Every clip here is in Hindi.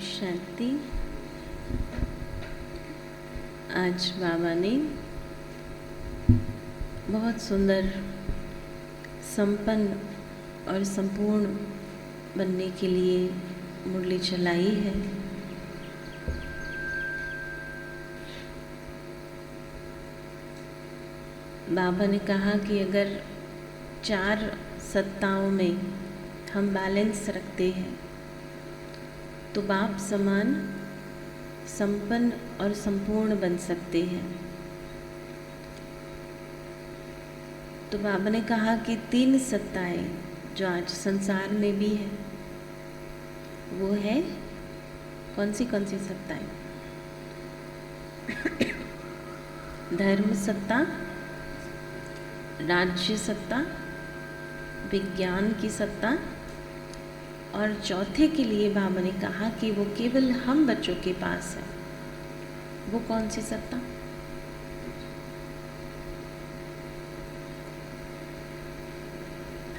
शांति। आज बाबा ने बहुत सुंदर संपन्न और संपूर्ण बनने के लिए मुरली चलाई है। बाबा ने कहा कि अगर 4 सत्ताओं में हम बैलेंस रखते हैं तो बाप समान संपन्न और संपूर्ण बन सकते हैं। तो बाबा ने कहा कि 3 सत्ताएं जो आज संसार में भी है वो है कौन सी सत्ताएं? धर्म सत्ता, राज्य सत्ता, विज्ञान की सत्ता, और चौथे के लिए बाबा ने कहा कि वो केवल हम बच्चों के पास है। वो कौन सी सत्ता?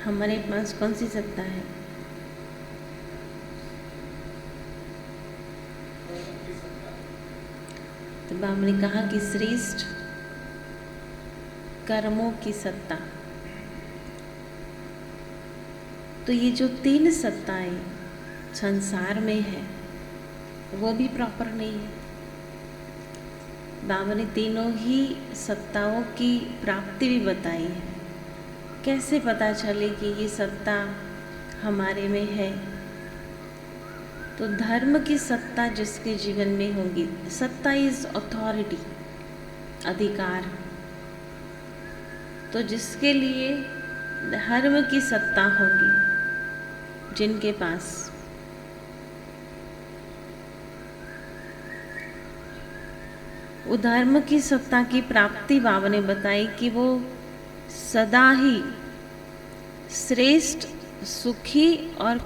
हमारे पास कौन सी सत्ता है? तो बाबा ने कहा कि श्रेष्ठ कर्मों की सत्ता। तो ये जो 3 सत्ताएं संसार में है वो भी प्रॉपर नहीं है। बाबा ने तीनों ही सत्ताओं की प्राप्ति भी बताई है। कैसे पता चले कि ये सत्ता हमारे में है? तो धर्म की सत्ता जिसके जीवन में होगी, सत्ता इज अथॉरिटी, अधिकार। तो जिसके लिए धर्म की सत्ता होगी, जिनके पास वो धर्म की सत्ता की प्राप्ति बाबा ने बताई कि वो सदा ही श्रेष्ठ, सुखी और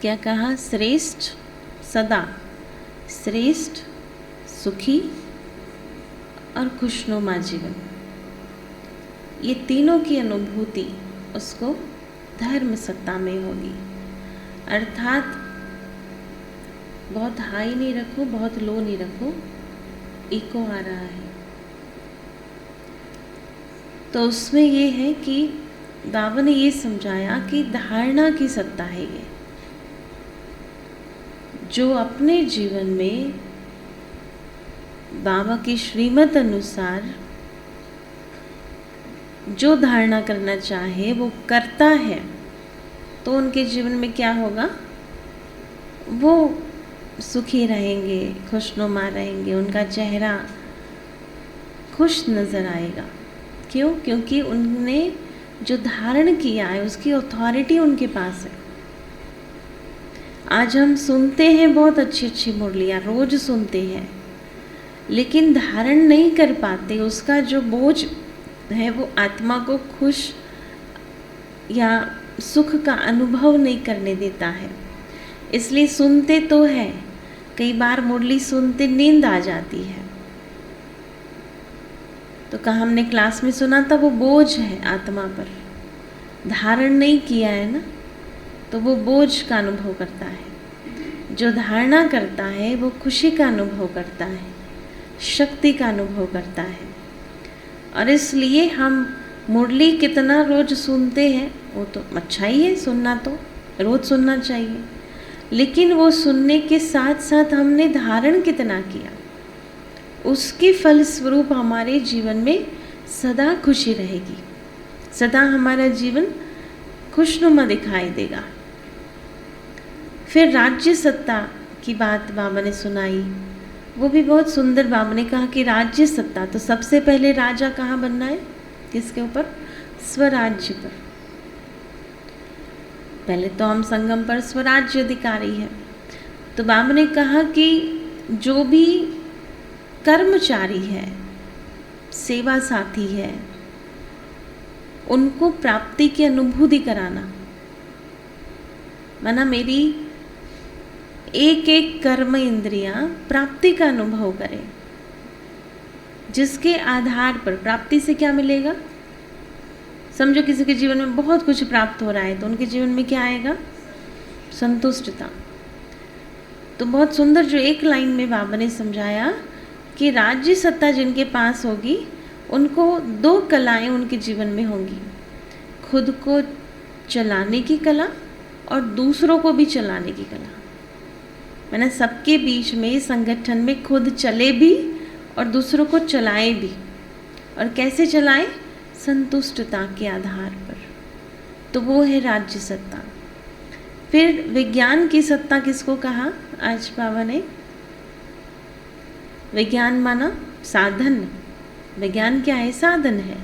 क्या कहा? श्रेष्ठ, सदा श्रेष्ठ, सुखी और खुशनुमा जीवन। ये तीनों की अनुभूति उसको धर्म सत्ता में होगी। अर्थात बहुत हाई नहीं रखो, बहुत लो नहीं रखो, इको आ रहा है। तो उसमें ये है कि बाबा ने ये समझाया कि धारणा की सत्ता है ये, जो अपने जीवन में बाबा की श्रीमत अनुसार जो धारणा करना चाहे वो करता है, तो उनके जीवन में क्या होगा? वो सुखी रहेंगे, खुशनुमा रहेंगे, उनका चेहरा खुश नज़र आएगा। क्यों? क्योंकि उन्होंने जो धारण किया है उसकी अथॉरिटी उनके पास है। आज हम सुनते हैं बहुत अच्छी मुरलियाँ, रोज सुनते हैं, लेकिन धारण नहीं कर पाते। उसका जो बोझ है वो आत्मा को खुश या सुख का अनुभव नहीं करने देता है। इसलिए सुनते तो है, कई बार मुरली सुनते नींद आ जाती है। तो कहा हमने क्लास में सुना था, वो बोझ है आत्मा पर, धारण नहीं किया है ना, तो वो बोझ का अनुभव करता है। जो धारणा करता है वो खुशी का अनुभव करता है, शक्ति का अनुभव करता है। और इसलिए हम मुरली कितना रोज सुनते हैं वो तो अच्छा ही है, सुनना तो रोज सुनना चाहिए, लेकिन वो सुनने के साथ साथ हमने धारण कितना किया, उसके फलस्वरूप हमारे जीवन में सदा खुशी रहेगी, सदा हमारा जीवन खुशनुमा दिखाई देगा। फिर राज्य सत्ता की बात बाबा ने सुनाई, वो भी बहुत सुंदर। बाबा ने कहा कि राज्य सत्ता, तो सबसे पहले राजा कहाँ बनना है? किसके ऊपर? स्वराज्य पर। पहले तो हम संगम पर स्वराज्य अधिकारी हैं। तो बाबा ने कहा कि जो भी कर्मचारी है, सेवा साथी है, उनको प्राप्ति की अनुभूति कराना, माना मेरी एक एक कर्म इंद्रियां प्राप्ति का अनुभव करें। जिसके आधार पर प्राप्ति से क्या मिलेगा। समझो किसी के जीवन में बहुत कुछ प्राप्त हो रहा है तो उनके जीवन में क्या आएगा, संतुष्टता। तो बहुत सुंदर जो एक लाइन में बाबा ने समझाया कि राज्य सत्ता जिनके पास होगी उनको 2 कलाएं उनके जीवन में होंगी, खुद को चलाने की कला और दूसरों को भी चलाने की कला। मैंने सबके बीच में संगठन में खुद चले भी और दूसरों को चलाए भी। और कैसे चलाए, संतुष्टता के आधार पर। तो वो है राज्य सत्ता। फिर विज्ञान की सत्ता किसको कहा आज बाबा ने। विज्ञान माना साधन। विज्ञान क्या है, साधन है।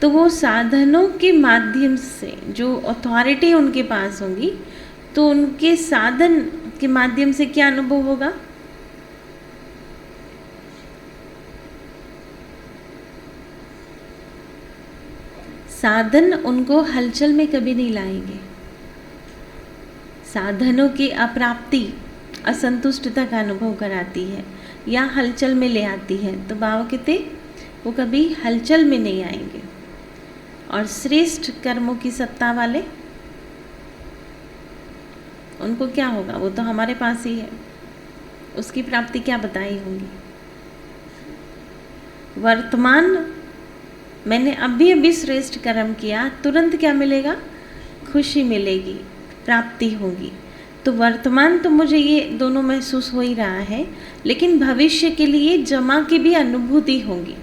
तो वो साधनों के माध्यम से जो अथॉरिटी उनके पास होंगी तो उनके साधन के माध्यम से क्या अनुभव होगा, साधन उनको हलचल में कभी नहीं लाएंगे। साधनों की अप्राप्ति असंतुष्टता का अनुभव कराती है या हलचल में ले आती है। तो बाबा कहते वो कभी हलचल में नहीं आएंगे। और श्रेष्ठ कर्मों की सत्ता वाले, उनको क्या होगा, वो तो हमारे पास ही है, उसकी प्राप्ति क्या बताई होंगी। वर्तमान मैंने अभी श्रेष्ठ कर्म किया, तुरंत क्या मिलेगा, खुशी मिलेगी, प्राप्ति होगी। तो वर्तमान तो मुझे ये दोनों महसूस हो ही रहा है, लेकिन भविष्य के लिए जमा की भी अनुभूति होगी।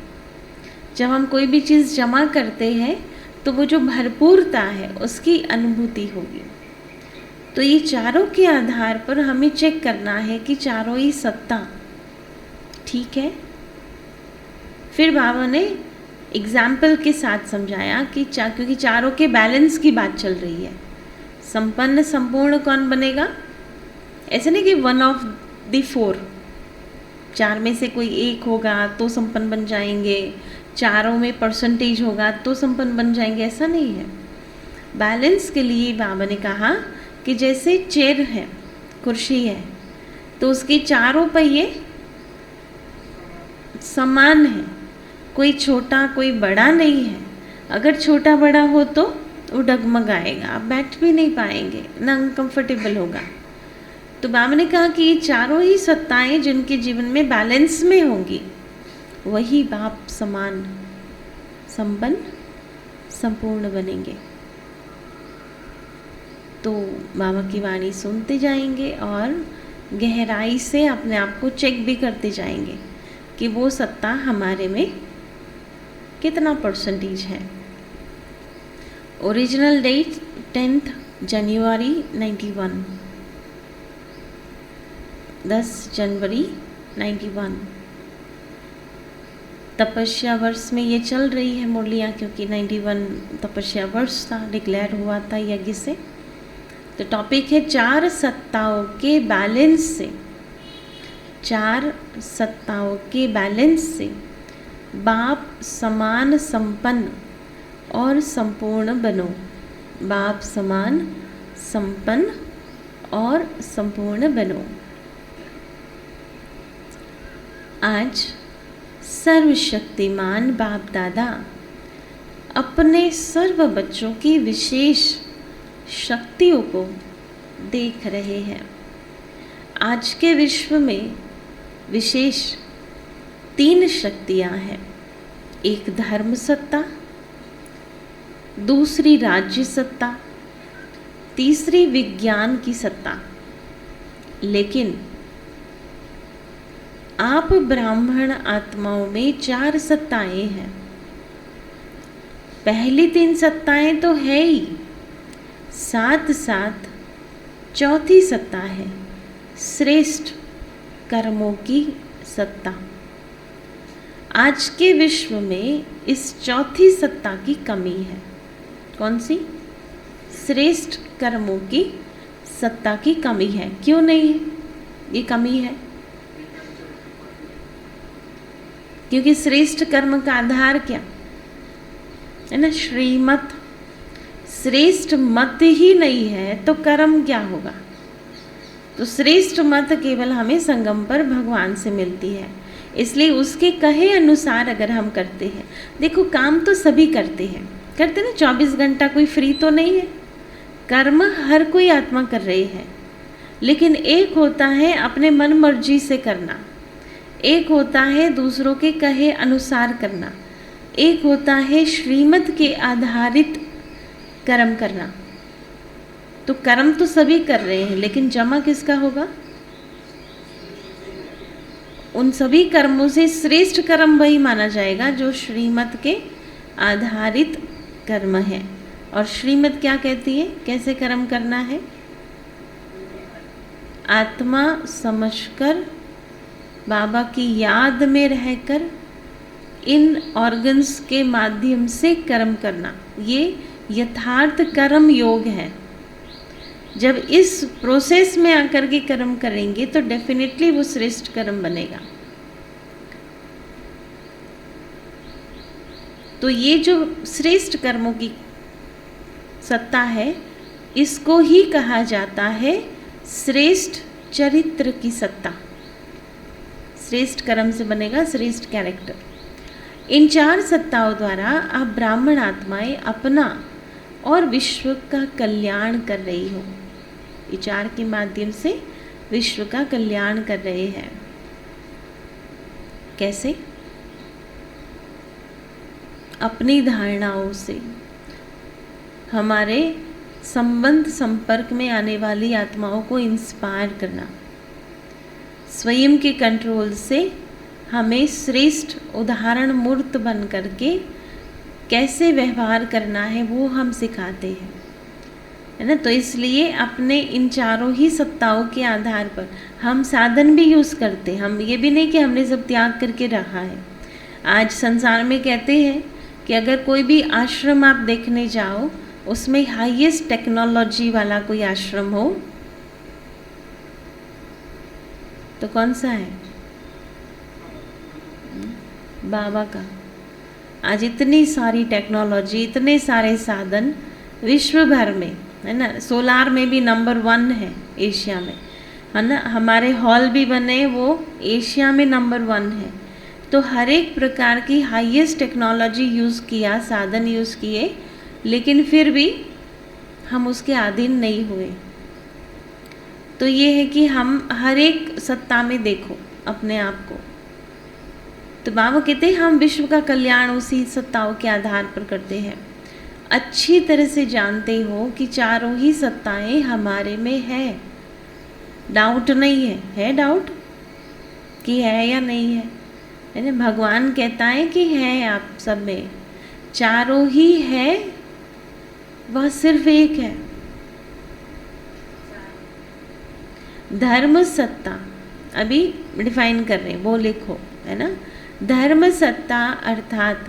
जब हम कोई भी चीज़ जमा करते हैं तो वो जो भरपूरता है उसकी अनुभूति होगी। तो ये चारों के आधार पर हमें चेक करना है कि चारों ही सत्ता ठीक है। फिर बाबा ने एग्जाम्पल के साथ समझाया कि क्योंकि चारों के बैलेंस की बात चल रही है, संपन्न संपूर्ण कौन बनेगा। ऐसे नहीं कि 1 of the 4, 4 में से कोई एक होगा तो संपन्न बन जाएंगे, चारों में परसेंटेज होगा तो संपन्न बन जाएंगे, ऐसा नहीं है। बैलेंस के लिए बाबा ने कहा कि जैसे चेयर है, कुर्सी है, तो उसके चारों पहिए समान है, कोई छोटा कोई बड़ा नहीं है। अगर छोटा बड़ा हो तो वो डगमगाएगा, आप बैठ भी नहीं पाएंगे, ना अनकंफर्टेबल होगा। तो बाबा ने कहा कि ये चारों ही सत्ताएं जिनके जीवन में बैलेंस में होंगी वही बाप समान संपन्न संपूर्ण बनेंगे। तो बाबा की वाणी सुनते जाएंगे और गहराई से अपने आप को चेक भी करते जाएंगे कि वो सत्ता हमारे में कितना परसेंटेज है। ओरिजिनल डेट 10 जनवरी 91, 10 जनवरी 91। तपस्या वर्ष में ये चल रही है मुरलियाँ, क्योंकि 91 तपस्या वर्ष था, डिक्लेयर हुआ था यज्ञ से। तो टॉपिक है 4 सत्ताओं के बैलेंस से, 4 सत्ताओं के बैलेंस से बाप समान संपन्न और संपूर्ण बनो। बाप समान संपन्न और संपूर्ण बनो। आज सर्वशक्तिमान बाप दादा अपने सर्व बच्चों की विशेष शक्तियों को देख रहे हैं। आज के विश्व में विशेष 3 शक्तियां हैं। एक धर्म सत्ता, दूसरी राज्य सत्ता, तीसरी विज्ञान की सत्ता। लेकिन आप ब्राह्मण आत्माओं में 4 सत्ताएं हैं। पहली 3 सत्ताएं तो है ही, साथ साथ चौथी सत्ता है श्रेष्ठ कर्मों की सत्ता। आज के विश्व में इस चौथी सत्ता की कमी है। कौन सी? श्रेष्ठ कर्मों की सत्ता की कमी है। क्यों नहीं है ये कमी है? क्योंकि श्रेष्ठ कर्म का आधार क्या है ना, श्रीमत। श्रेष्ठ मत ही नहीं है तो कर्म क्या होगा। तो श्रेष्ठ मत केवल हमें संगम पर भगवान से मिलती है। इसलिए उसके कहे अनुसार अगर हम करते हैं, देखो काम तो सभी करते हैं, करते ना, 24 घंटा कोई फ्री तो नहीं है, कर्म हर कोई आत्मा कर रही है। लेकिन एक होता है अपने मन मर्जी से करना, एक होता है दूसरों के कहे अनुसार करना, एक होता है श्रीमत के आधारित कर्म करना। तो कर्म तो सभी कर रहे हैं, लेकिन जमा किसका होगा? उन सभी कर्मों से श्रेष्ठ कर्म वही माना जाएगा जो श्रीमत के आधारित कर्म है। और श्रीमत क्या कहती है, कैसे कर्म करना है? आत्मा समझकर, बाबा की याद में रहकर, इन ऑर्गन्स के माध्यम से कर्म करना, ये यथार्थ कर्म योग है। जब इस प्रोसेस में आकर के कर्म करेंगे तो डेफिनेटली वो श्रेष्ठ कर्म बनेगा। तो ये जो श्रेष्ठ कर्मों की सत्ता है, इसको ही कहा जाता है श्रेष्ठ चरित्र की सत्ता। श्रेष्ठ कर्म से बनेगा श्रेष्ठ कैरेक्टर। इन 4 सत्ताओं द्वारा आप ब्राह्मण आत्माएं अपना और विश्व का कल्याण कर रही हो। ये 4 के माध्यम से विश्व का कल्याण कर रहे हैं। कैसे? अपनी धारणाओं से, हमारे संबंध संपर्क में आने वाली आत्माओं को इंस्पायर करना, स्वयं के कंट्रोल से हमें श्रेष्ठ उदाहरण मूर्त बन करके कैसे व्यवहार करना है वो हम सिखाते हैं, है ना। तो इसलिए अपने इन 4 ही सत्ताओं के आधार पर हम साधन भी यूज़ करते हैं। हम ये भी नहीं कि हमने सब त्याग करके रखा है। आज संसार में कहते हैं कि अगर कोई भी आश्रम आप देखने जाओ, उसमें हाईएस्ट टेक्नोलॉजी वाला कोई आश्रम हो तो कौन सा है? बाबा का। आज इतनी सारी टेक्नोलॉजी, इतने सारे साधन विश्व भर में, है ना। सोलार में भी नंबर 1 है एशिया में, है ना। हमारे हॉल भी बने वो एशिया में नंबर 1 है। तो हर एक प्रकार की हाईएस्ट टेक्नोलॉजी यूज़ किया, साधन यूज़ किए, लेकिन फिर भी हम उसके अधीन नहीं हुए। तो ये है कि हम हर एक सत्ता में देखो अपने आप को। तो बाबा कहते हैं हम विश्व का कल्याण उसी सत्ताओं के आधार पर करते हैं। अच्छी तरह से जानते हो कि 4 ही सत्ताएं हमारे में है, डाउट नहीं है। है डाउट कि है या नहीं है? है ना। भगवान कहता है कि है आप सब में, 4 ही है, वह सिर्फ एक है। धर्म सत्ता अभी डिफाइन कर रहे हैं, वो लिखो, है ना। धर्म सत्ता अर्थात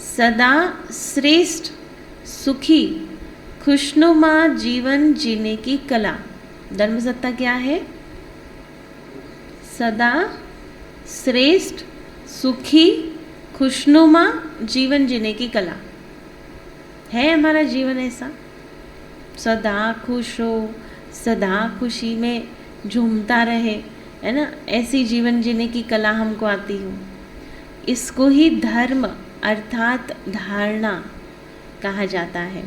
सदा श्रेष्ठ, सुखी, खुशनुमा जीवन जीने की कला। धर्म सत्ता क्या है? सदा श्रेष्ठ, सुखी, खुशनुमा जीवन जीने की कला। है हमारा जीवन ऐसा? सदा खुश हो, सदा खुशी में झूमता रहे, है ना। ऐसी जीवन जीने की कला हमको आती हो। इसको ही धर्म अर्थात धारणा कहा जाता है।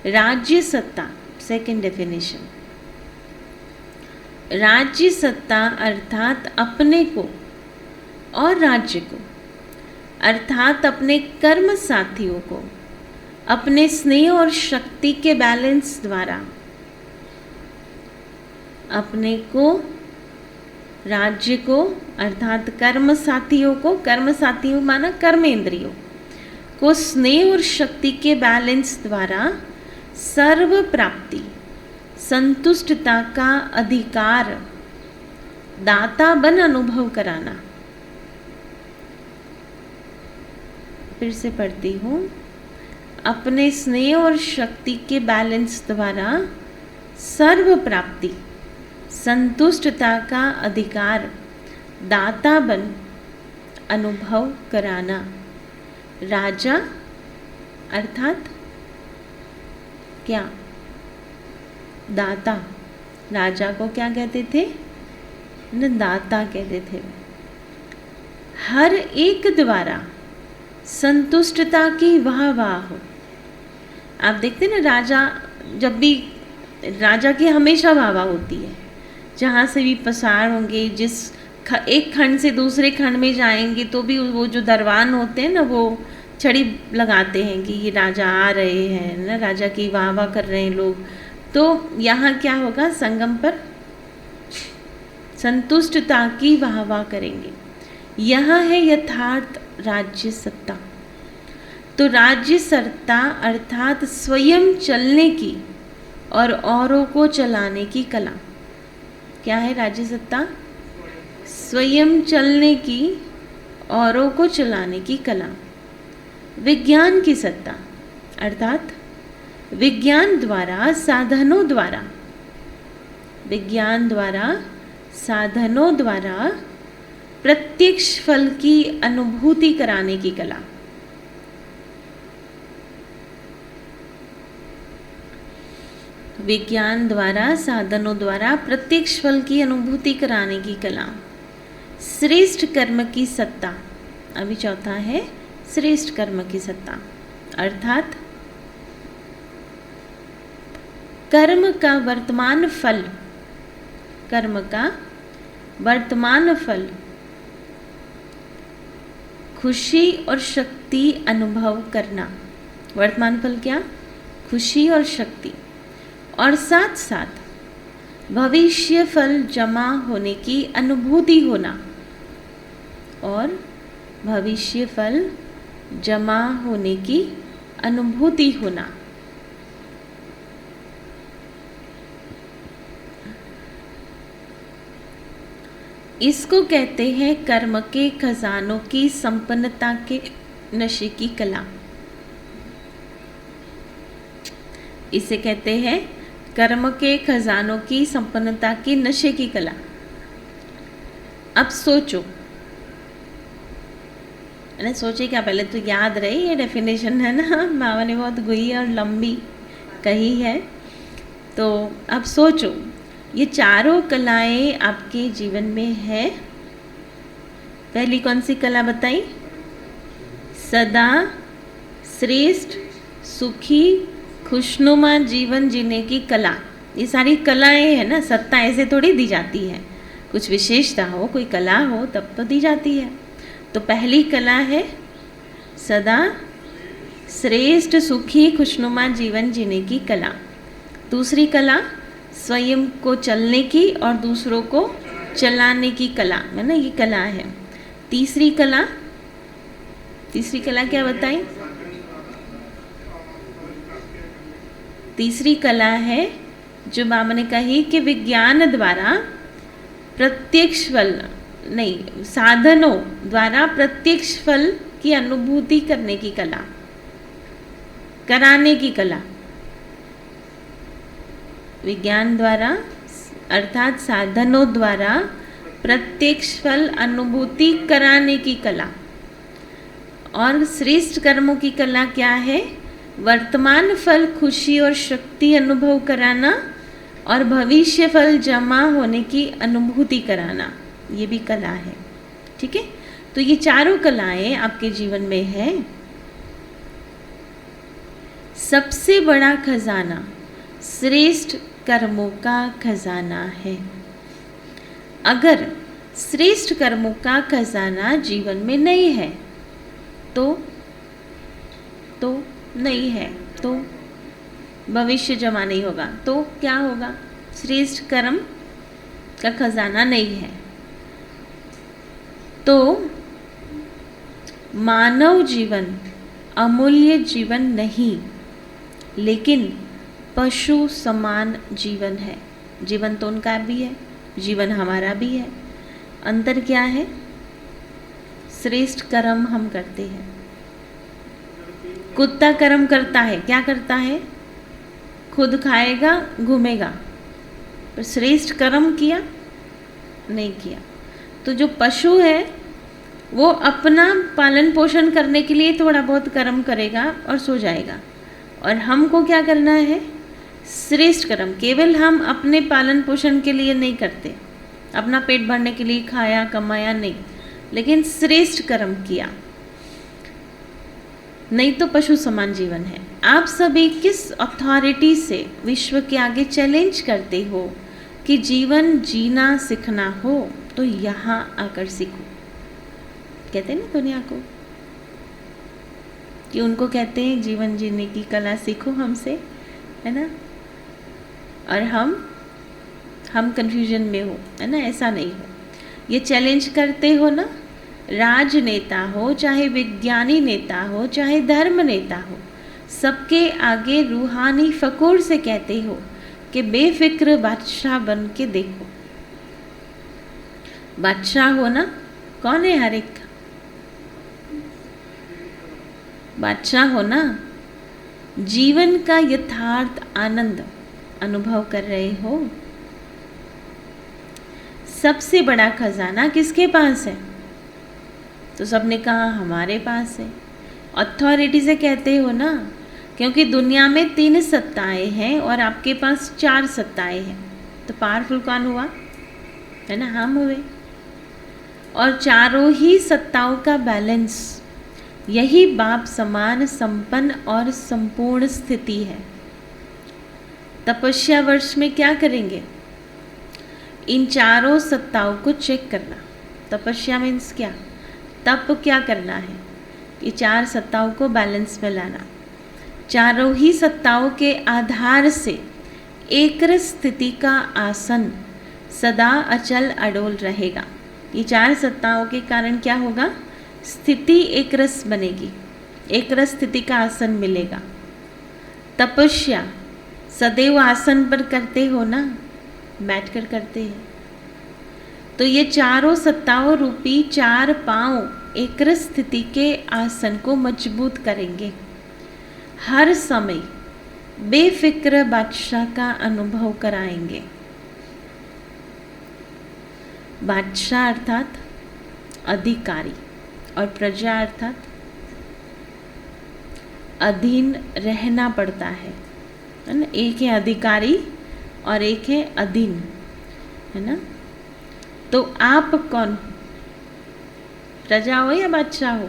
राज्य सत्ता, सेकंड डेफिनेशन। राज्य सत्ता अर्थात अपने को और राज्य को, अर्थात अपने कर्म साथियों को अपने स्नेह और शक्ति के बैलेंस द्वारा अपने को, राज्य को अर्थात कर्म साथियों को, कर्म साथियों माना कर्मेंद्रियों को स्नेह और शक्ति के बैलेंस द्वारा सर्व प्राप्ति, संतुष्टता का अधिकार, दाता बन अनुभव कराना। फिर से पढ़ती हूँ। अपने स्नेह और शक्ति के बैलेंस द्वारा सर्व प्राप्ति, संतुष्टता का अधिकार, दाता बन अनुभव कराना। राजा अर्थात क्या? दाता। राजा को क्या कहते थे? न दाता कहते थे। हर एक द्वारा संतुष्टता की वाह वाह हो। आप देखते हैं ना, राजा जब भी, राजा की हमेशा वाह वाह होती है, जहाँ से भी पसार होंगे, एक खंड से दूसरे खंड में जाएंगे तो भी वो जो दरबान होते हैं ना, वो छड़ी लगाते हैं कि ये राजा आ रहे हैं ना, राजा की वाह वाह कर रहे हैं लोग। तो यहाँ क्या होगा, संगम पर संतुष्टता की वाह वाह करेंगे। यह है यथार्थ राज्य सत्ता। तो राज्य सत्ता अर्थात स्वयं चलने की और औरों को चलाने की कला। क्या है राज्य सत्ता? स्वयं चलने की, औरों को चलाने की कला। विज्ञान की सत्ता अर्थात विज्ञान द्वारा साधनों द्वारा, विज्ञान द्वारा साधनों द्वारा प्रत्यक्ष फल की अनुभूति कराने की कला। विज्ञान द्वारा साधनों द्वारा प्रत्यक्ष फल की अनुभूति कराने की कला। श्रेष्ठ कर्म की सत्ता, अभी चौथा है श्रेष्ठ कर्म की सत्ता अर्थात कर्म का वर्तमान फल, कर्म का वर्तमान फल खुशी और शक्ति अनुभव करना। वर्तमान फल क्या? खुशी और शक्ति, और साथ साथ भविष्य फल जमा होने की अनुभूति होना, और भविष्य फल जमा होने की अनुभूति होना। इसको कहते हैं कर्म के खजानों की संपन्नता के नशे की कला। इसे कहते हैं कर्म के खजानों की संपन्नता के नशे की कला। अब सोचो, मैंने सोचे क्या, पहले तो याद रहे, ये डेफिनेशन है ना, मामा ने बहुत गुई और लंबी कही है। तो अब सोचो, ये चारों कलाएं आपके जीवन में है। पहली कौन सी कला बताई? सदा श्रेष्ठ सुखी खुशनुमा जीवन जीने की कला। ये सारी कलाएं है ना, सत्ता ऐसे थोड़ी दी जाती है, कुछ विशेषता हो, कोई कला हो तब तो दी जाती है। तो पहली कला है सदा श्रेष्ठ सुखी खुशनुमा जीवन जीने की कला। दूसरी कला स्वयं को चलने की और दूसरों को चलाने की कला, है ना, ये कला है। तीसरी कला क्या बताई? तीसरी कला है जो मामा ने कही कि विज्ञान द्वारा प्रत्यक्ष फल नहीं, साधनों द्वारा प्रत्यक्ष फल की अनुभूति करने की कला, कराने की कला। विज्ञान द्वारा अर्थात साधनों द्वारा प्रत्यक्ष फल अनुभूति कराने की कला। और श्रेष्ठ कर्मों की कला क्या है? वर्तमान फल खुशी और शक्ति अनुभव कराना और भविष्य फल जमा होने की अनुभूति कराना, ये भी कला है। ठीक है, तो ये चारों कलाएं आपके जीवन में है। सबसे बड़ा खजाना श्रेष्ठ कर्मों का खजाना है। अगर श्रेष्ठ कर्मों का खजाना जीवन में नहीं है तो नहीं है तो भविष्य जमा नहीं होगा। तो क्या होगा? श्रेष्ठ कर्म का खजाना नहीं है तो मानव जीवन अमूल्य जीवन नहीं, लेकिन पशु समान जीवन है। जीवन तो उनका भी है, जीवन हमारा भी है। अंतर क्या है? श्रेष्ठ कर्म हम करते हैं। कुत्ता कर्म करता है, क्या करता है? खुद खाएगा, घूमेगा, पर श्रेष्ठ कर्म किया? नहीं किया। तो जो पशु है वो अपना पालन पोषण करने के लिए थोड़ा बहुत कर्म करेगा और सो जाएगा, और हमको क्या करना है? श्रेष्ठ कर्म। केवल हम अपने पालन पोषण के लिए नहीं करते, अपना पेट भरने के लिए खाया कमाया नहीं, लेकिन श्रेष्ठ कर्म किया, नहीं तो पशु समान जीवन है। आप सभी किस अथॉरिटी से विश्व के आगे चैलेंज करते हो कि जीवन जीना सीखना हो तो यहाँ आकर सीखो। कहते हैं ना दुनिया को कि उनको कहते हैं जीवन जीने की कला सीखो हमसे, है ना, और हम कंफ्यूजन में हो, है ना, ऐसा नहीं हो। ये चैलेंज करते हो ना, राजनेता हो चाहे विज्ञानी नेता हो चाहे धर्म नेता हो, सबके आगे रूहानी फकूर से कहते हो कि बेफिक्र बादशाह बन के देखो। बादशाह हो ना, कौन है हर एक बादशाह हो ना, जीवन का यथार्थ आनंद अनुभव कर रहे हो। सबसे बड़ा खजाना किसके पास है? तो सबने कहा हमारे पास है। अथॉरिटी से कहते हो ना, क्योंकि दुनिया में 3 सत्ताएं हैं और आपके पास 4 सत्ताएं हैं, तो पावरफुल कौन हुआ? है ना, हम हुए। और चारों ही सत्ताओं का बैलेंस, यही बाप समान संपन्न और संपूर्ण स्थिति है। तपस्या वर्ष में क्या करेंगे? इन चारों सत्ताओं को चेक करना। तपस्या मीन्स क्या? तप क्या करना है? ये 4 सत्ताओं को बैलेंस में लाना। चारों ही सत्ताओं के आधार से एक स्थिति का आसन सदा अचल अडोल रहेगा। ये 4 सत्ताओं के कारण क्या होगा? स्थिति एक रस बनेगी, एक रस स्थिति का आसन मिलेगा। तपस्या सदैव आसन पर करते हो ना, बैठकर करते हैं, तो ये चारों सत्ताओं रूपी 4 पांव एक रस स्थिति के आसन को मजबूत करेंगे। हर समय बेफिक्र बादशाह का अनुभव कराएंगे। बादशाह अर्थात अधिकारी और प्रजा अर्थात अधीन रहना पड़ता है ना। एक है अधिकारी और एक है अधीन, है ना। तो आप कौन हो? प्रजा हो या बादशाह हो?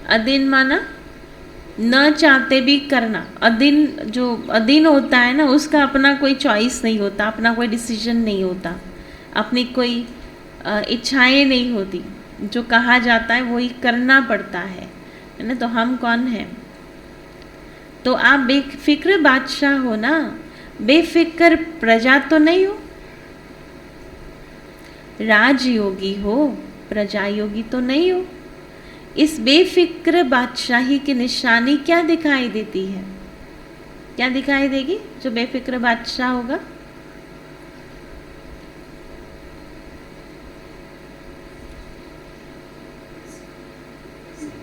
अधीन माना न चाहते भी करना। अधीन, जो अधीन होता है ना, उसका अपना कोई चॉइस नहीं होता, अपना कोई डिसीजन नहीं होता, अपनी कोई इच्छाएं नहीं होती, जो कहा जाता है वही करना पड़ता है ना। तो हम कौन हैं? तो आप बेफिक्र बादशाह हो ना, बेफिक्र प्रजा तो नहीं हो। राजयोगी हो, प्रजा योगी तो नहीं हो। इस बेफिक्र बादशाही की निशानी क्या दिखाई देती है? क्या दिखाई देगी जो बेफिक्र बादशाह होगा?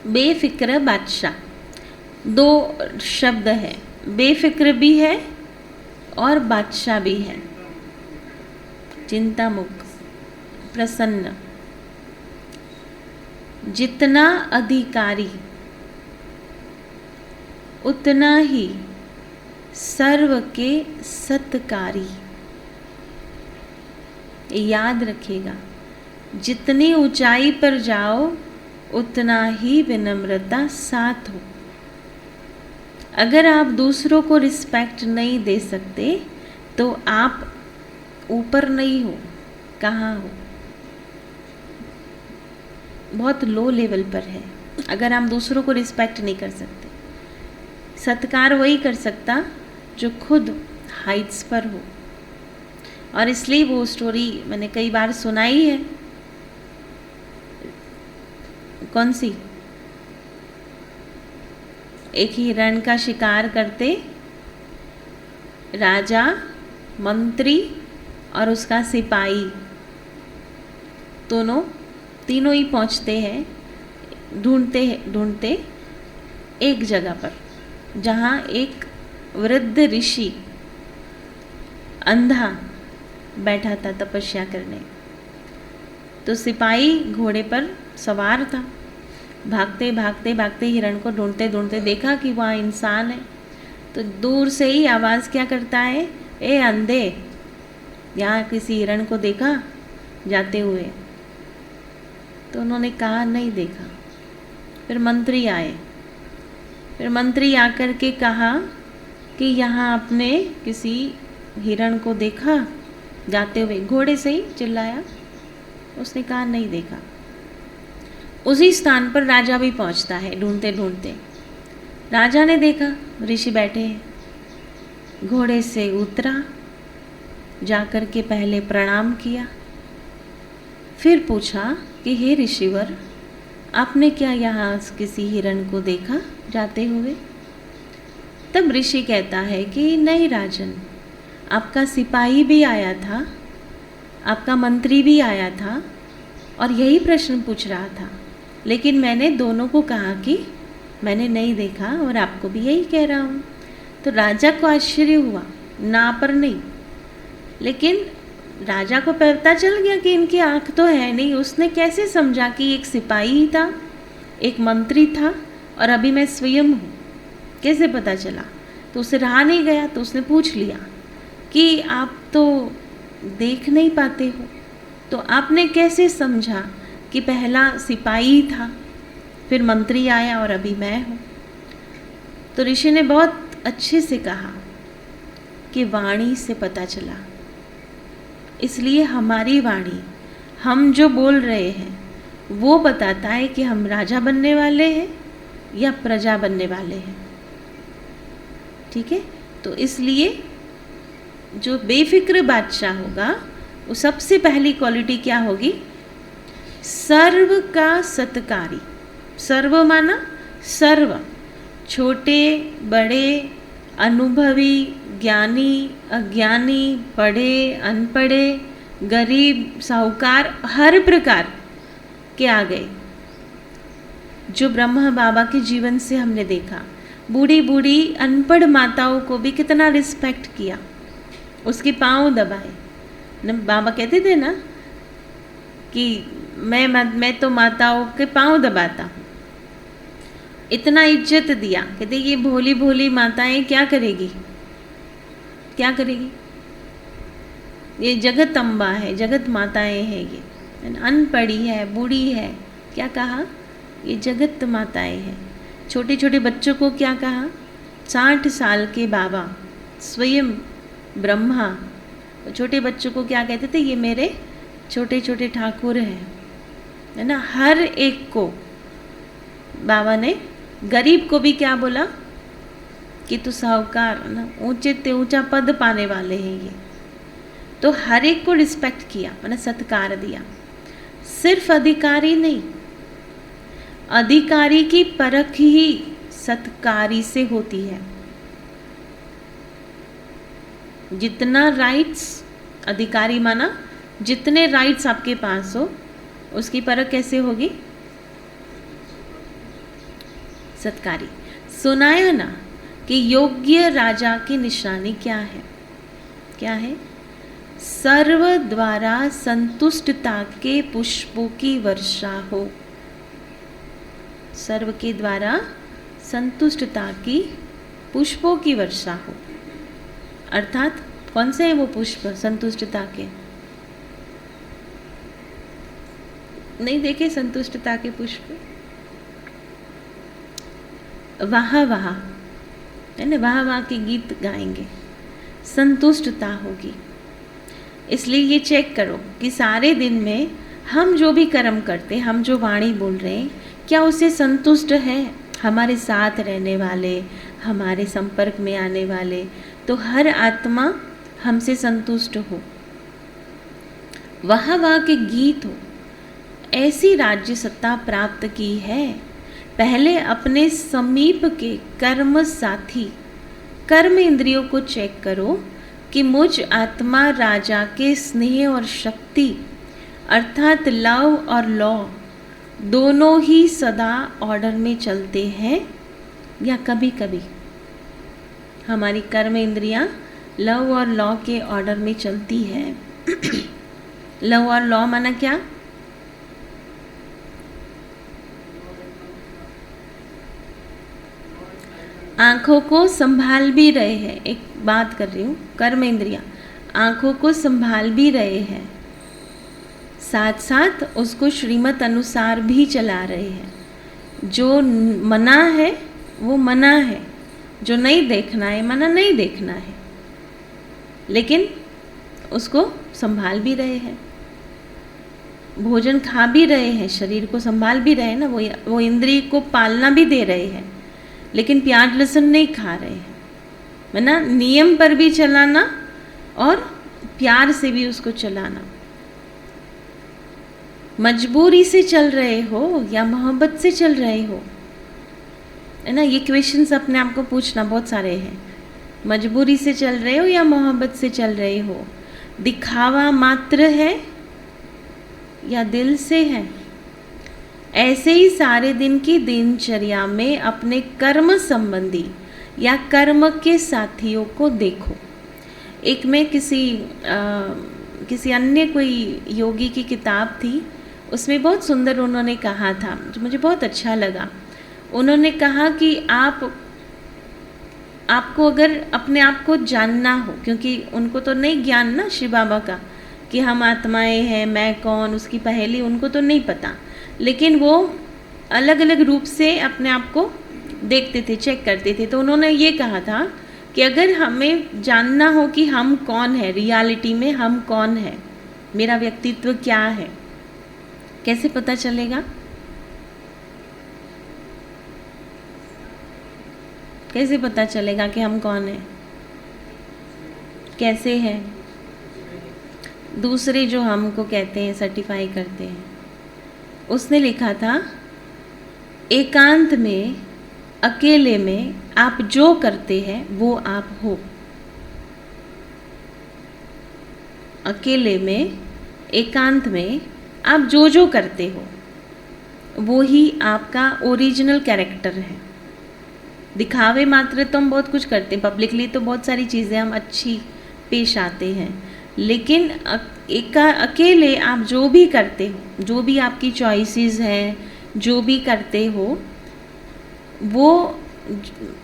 बेफिक्र बादशाह, 2 शब्द है, बेफिक्र भी है और बादशाह भी है। चिंता मुक्त, प्रसन्न। जितना अधिकारी उतना ही सर्व के सत्कारी। याद रखिएगा, जितनी ऊंचाई पर जाओ उतना ही विनम्रता साथ हो। अगर आप दूसरों को रिस्पेक्ट नहीं दे सकते तो आप ऊपर नहीं हो। कहाँ हो? बहुत लो लेवल पर है। अगर हम दूसरों को रिस्पेक्ट नहीं कर सकते, सत्कार वही कर सकता जो खुद हाइट्स पर हो। और इसलिए वो स्टोरी मैंने कई बार सुनाई है। कौन सी? एक हिरण का शिकार करते राजा, मंत्री और उसका सिपाही, तीनों ही पहुंचते हैं, ढूंढते एक जगह पर जहाँ एक वृद्ध ऋषि अंधा बैठा था तपस्या करने। तो सिपाही घोड़े पर सवार था, भागते भागते हिरण को ढूंढते देखा कि वहाँ इंसान है। तो दूर से ही आवाज़ क्या करता है, ए अंधे, यहाँ किसी हिरण को देखा जाते हुए? तो उन्होंने कहा नहीं देखा। फिर मंत्री आए, फिर मंत्री आकर के कहा कि यहाँ आपने किसी हिरण को देखा जाते हुए? घोड़े से ही चिल्लाया। उसने कहा नहीं देखा। उसी स्थान पर राजा भी पहुँचता है ढूंढते ढूंढते। राजा ने देखा ऋषि बैठे हैं। घोड़े से उतरा, जाकर के पहले प्रणाम किया, फिर पूछा कि हे ऋषिवर, आपने क्या यहाँ किसी हिरण को देखा जाते हुए? तब ऋषि कहता है कि नहीं राजन, आपका सिपाही भी आया था, आपका मंत्री भी आया था और यही प्रश्न पूछ रहा था, लेकिन मैंने दोनों को कहा कि मैंने नहीं देखा और आपको भी यही कह रहा हूँ। तो राजा को आश्चर्य हुआ, ना पर नहीं, लेकिन राजा को पता चल गया कि इनकी आँख तो है नहीं। उसने कैसे समझा कि एक सिपाही था, एक मंत्री था और अभी मैं स्वयं हूँ, कैसे पता चला? तो उसे रहा नहीं गया, तो उसने पूछ लिया कि आप तो देख नहीं पाते हो, तो आपने कैसे समझा कि पहला सिपाही था, फिर मंत्री आया और अभी मैं हूँ? तो ऋषि ने बहुत अच्छे से कहा कि वाणी से पता चला। इसलिए हमारी वाणी, हम जो बोल रहे हैं वो बताता है कि हम राजा बनने वाले हैं या प्रजा बनने वाले हैं। ठीक है? तो इसलिए जो बेफिक्र बादशाह होगा, वो सबसे पहली क्वालिटी क्या होगी? सर्व का सत्कारी। सर्व माना सर्व, छोटे बड़े, अनुभवी ज्ञानी अज्ञानी, पढ़े अनपढ़े, गरीब साहूकार, हर प्रकार के आ गए। जो ब्रह्मा बाबा के जीवन से हमने देखा, बूढ़ी बूढ़ी अनपढ़ माताओं को भी कितना रिस्पेक्ट किया, उसके पाँव दबाए न। बाबा कहते थे ना कि मैं तो माताओं के पाँव दबाता हूँ, इतना इज्जत दिया। कहते ये भोली भोली माताएं क्या करेगी, क्या करेगी? ये जगत अम्बा है, जगत माताएं हैं, ये अनपढ़ी है, बूढ़ी है, क्या कहा? ये जगत माताएं हैं। छोटे छोटे बच्चों को क्या कहा? 60 साल के बाबा स्वयं ब्रह्मा, छोटे बच्चों को क्या कहते थे? ये मेरे छोटे छोटे ठाकुर हैं, है ना। हर एक को बाबा ने, गरीब को भी क्या बोला कि तू साहूकार ना, ऊंचे ते ऊंचा पद पाने वाले हैं ये। तो हर एक को रिस्पेक्ट किया, मैंने सत्कार दिया। सिर्फ अधिकारी नहीं, अधिकारी की परख ही सत्कारी से होती है। जितना राइट्स, अधिकारी माना जितने राइट्स आपके पास हो, उसकी परख कैसे होगी? सत्कारी। सुनाया ना कि योग्य राजा की निशानी क्या है? क्या है? सर्व द्वारा संतुष्टता के पुष्पों की वर्षा हो। सर्व के द्वारा संतुष्टता की पुष्पों की वर्षा हो। अर्थात कौन से हैं वो पुष्प संतुष्टता के? नहीं देखे संतुष्टता के पुष्प? वाह वाह, है ना, वाह वाह के गीत गाएंगे, संतुष्टता होगी। इसलिए ये चेक करो कि सारे दिन में हम जो भी कर्म करते, हम जो वाणी बोल रहे हैं, क्या उससे संतुष्ट है हमारे साथ रहने वाले, हमारे संपर्क में आने वाले? तो हर आत्मा हमसे संतुष्ट हो, वाह वाह के गीत हो। ऐसी राज्य सत्ता प्राप्त की है। पहले अपने समीप के कर्म साथी, कर्म इंद्रियों को चेक करो कि मुझ आत्मा राजा के स्नेह और शक्ति अर्थात लव और लॉ दोनों ही सदा ऑर्डर में चलते हैं या कभी कभी हमारी कर्म इंद्रियां लव और लॉ के ऑर्डर में चलती है। लव और लॉ माना क्या? आँखों को संभाल भी रहे हैं, एक बात कर रही हूँ, कर्म इंद्रियाँ आँखों को संभाल भी रहे हैं, साथ साथ उसको श्रीमत अनुसार भी चला रहे हैं। जो मना है वो मना है, जो नहीं देखना है मना नहीं देखना है, लेकिन उसको संभाल भी रहे हैं, भोजन खा भी रहे हैं, शरीर को संभाल भी रहे हैं ना, वो इंद्रिय को पालना भी दे रहे हैं, लेकिन प्याज लहसुन नहीं खा रहे हैं, है ना। नियम पर भी चलाना और प्यार से भी उसको चलाना। मजबूरी से चल रहे हो या मोहब्बत से चल रहे हो, है ना। ये क्वेश्चंस अपने आप को पूछना, बहुत सारे हैं। मजबूरी से चल रहे हो या मोहब्बत से चल रहे हो, दिखावा मात्र है या दिल से है। ऐसे ही सारे दिन की दिनचर्या में अपने कर्म संबंधी या कर्म के साथियों को देखो। एक में किसी अन्य कोई योगी की किताब थी, उसमें बहुत सुंदर उन्होंने कहा था, जो मुझे बहुत अच्छा लगा। उन्होंने कहा कि आपको अगर अपने आप को जानना हो, क्योंकि उनको तो नहीं ज्ञान ना शिव बाबा का कि हम आत्माएं हैं, मैं कौन, उसकी पहेली उनको तो नहीं पता, लेकिन वो अलग अलग रूप से अपने आप को देखते थे, चेक करते थे। तो उन्होंने ये कहा था कि अगर हमें जानना हो कि हम कौन है, रियलिटी में हम कौन है, मेरा व्यक्तित्व क्या है, कैसे पता चलेगा? कैसे पता चलेगा कि हम कौन हैं, कैसे हैं? दूसरे जो हमको कहते हैं, सर्टिफाई करते हैं। उसने लिखा था, एकांत में, अकेले में आप जो करते हैं वो आप हो। अकेले में, एकांत में आप जो जो करते हो वो ही आपका ओरिजिनल कैरेक्टर है। दिखावे मात्र तो हम बहुत कुछ करते हैं, पब्लिकली तो बहुत सारी चीज़ें हम अच्छी पेश आते हैं, लेकिन अकेले आप जो भी करते हो, जो भी आपकी चॉइसेस हैं, जो भी करते हो, वो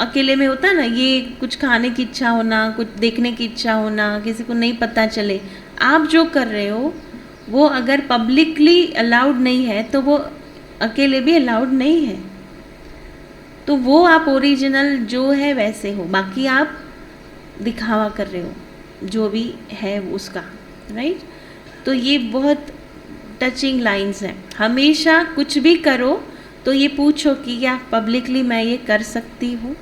अकेले में होता है ना। ये कुछ खाने की इच्छा होना, कुछ देखने की इच्छा होना, किसी को नहीं पता चले, आप जो कर रहे हो वो अगर पब्लिकली अलाउड नहीं है तो वो अकेले भी अलाउड नहीं है। तो वो आप ओरिजिनल जो है वैसे हो, बाकी आप दिखावा कर रहे हो जो भी है उसका, राइट। तो ये बहुत टचिंग लाइंस हैं। हमेशा कुछ भी करो तो ये पूछो कि क्या पब्लिकली मैं ये कर सकती हूँ,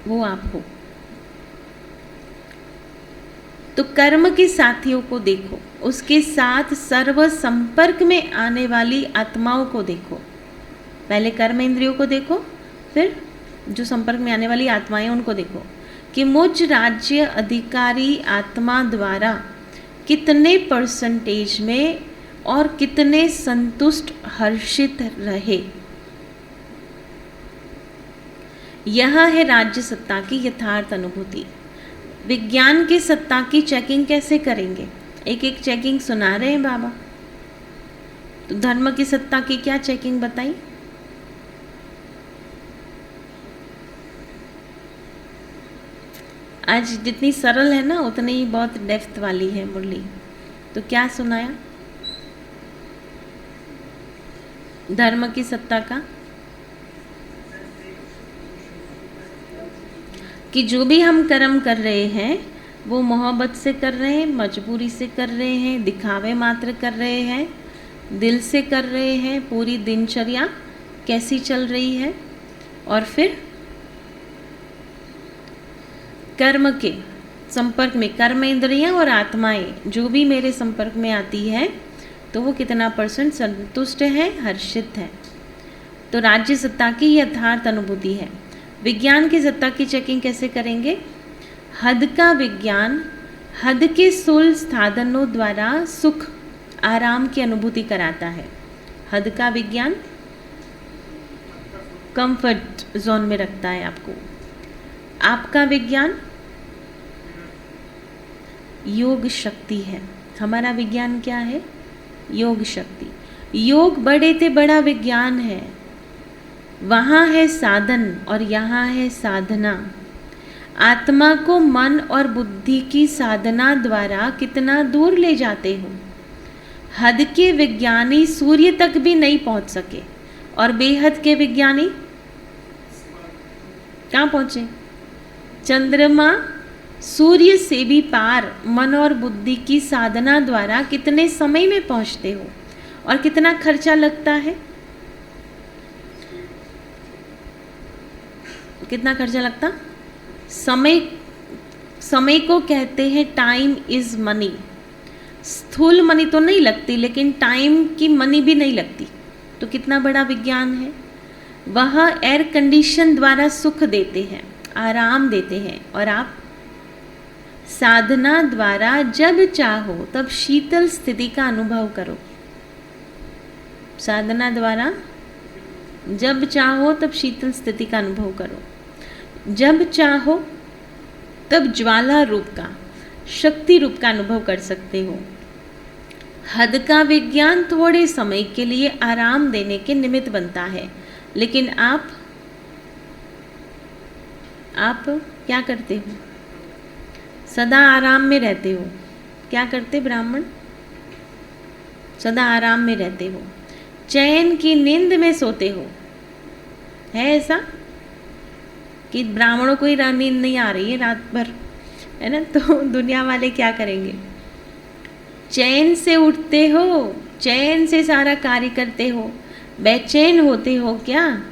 वो आप हो। तो कर्म के साथियों को देखो, उसके साथ सर्व संपर्क में आने वाली आत्माओं को देखो। पहले कर्म इंद्रियों को देखो, फिर जो संपर्क में आने वाली आत्माएं उनको देखो कि मुझ राज्य अधिकारी आत्मा द्वारा कितने परसेंटेज में और कितने संतुष्ट हर्षित रहे। यह है राज्य सत्ता की यथार्थ अनुभूति। विज्ञान की सत्ता की चेकिंग कैसे करेंगे? एक एक चेकिंग सुना रहे हैं बाबा। तो धर्म की सत्ता की क्या चेकिंग बताई? आज जितनी सरल है ना उतनी ही बहुत डेप्थ वाली है मुरली। तो क्या सुनाया धर्म की सत्ता का? कि जो भी हम कर्म कर रहे हैं वो मोहब्बत से कर रहे हैं, मजबूरी से कर रहे हैं, दिखावे मात्र कर रहे हैं, दिल से कर रहे हैं, पूरी दिनचर्या कैसी चल रही है, और फिर कर्म के संपर्क में कर्म इंद्रियां और आत्माएं जो भी मेरे संपर्क में आती है तो वो कितना % संतुष्ट है, हर्षित है। तो राज्य सत्ता की यथार्थ अनुभूति है। विज्ञान की सत्ता की चेकिंग कैसे करेंगे? हद का विज्ञान हद के स्थूल साधनों द्वारा सुख आराम की अनुभूति कराता है। हद का विज्ञान कंफर्ट जोन में रखता है आपको। आपका विज्ञान योग शक्ति है। हमारा विज्ञान क्या है? योग शक्ति। योग बड़े ते बड़ा विज्ञान है। वहाँ है साधन और यहाँ है साधना। आत्मा को मन और बुद्धि की साधना द्वारा कितना दूर ले जाते हो। हद के विज्ञानी सूर्य तक भी नहीं पहुंच सके, और बेहद के विज्ञानी कहाँ पहुंचे? चंद्रमा, सूर्य से भी पार मन और बुद्धि की साधना द्वारा कितने समय में पहुंचते हो और कितना खर्चा लगता है? कितना खर्चा लगता? समय को कहते हैं टाइम इज मनी। स्थूल मनी तो नहीं लगती, लेकिन टाइम की मनी भी नहीं लगती। तो कितना बड़ा विज्ञान है। वह एयर कंडीशन द्वारा सुख देते हैं, आराम देते हैं, और आप साधना द्वारा जब चाहो तब शीतल स्थिति का अनुभव करो। साधना द्वारा जब चाहो तब शीतल स्थिति का अनुभव करो। जब चाहो तब ज्वाला रूप का, शक्ति रूप का अनुभव कर सकते हो। हद का विज्ञान थोड़े समय के लिए आराम देने के निमित्त बनता है, लेकिन आप क्या करते हो? सदा आराम में रहते हो। क्या करते ब्राह्मण? सदा आराम में रहते हो, चैन की नींद में सोते हो। है ऐसा कि ब्राह्मणों को ही नींद नहीं आ रही है रात भर, है ना? तो दुनिया वाले क्या करेंगे? चैन से उठते हो, चैन से सारा कार्य करते हो, बेचैन होते हो क्या?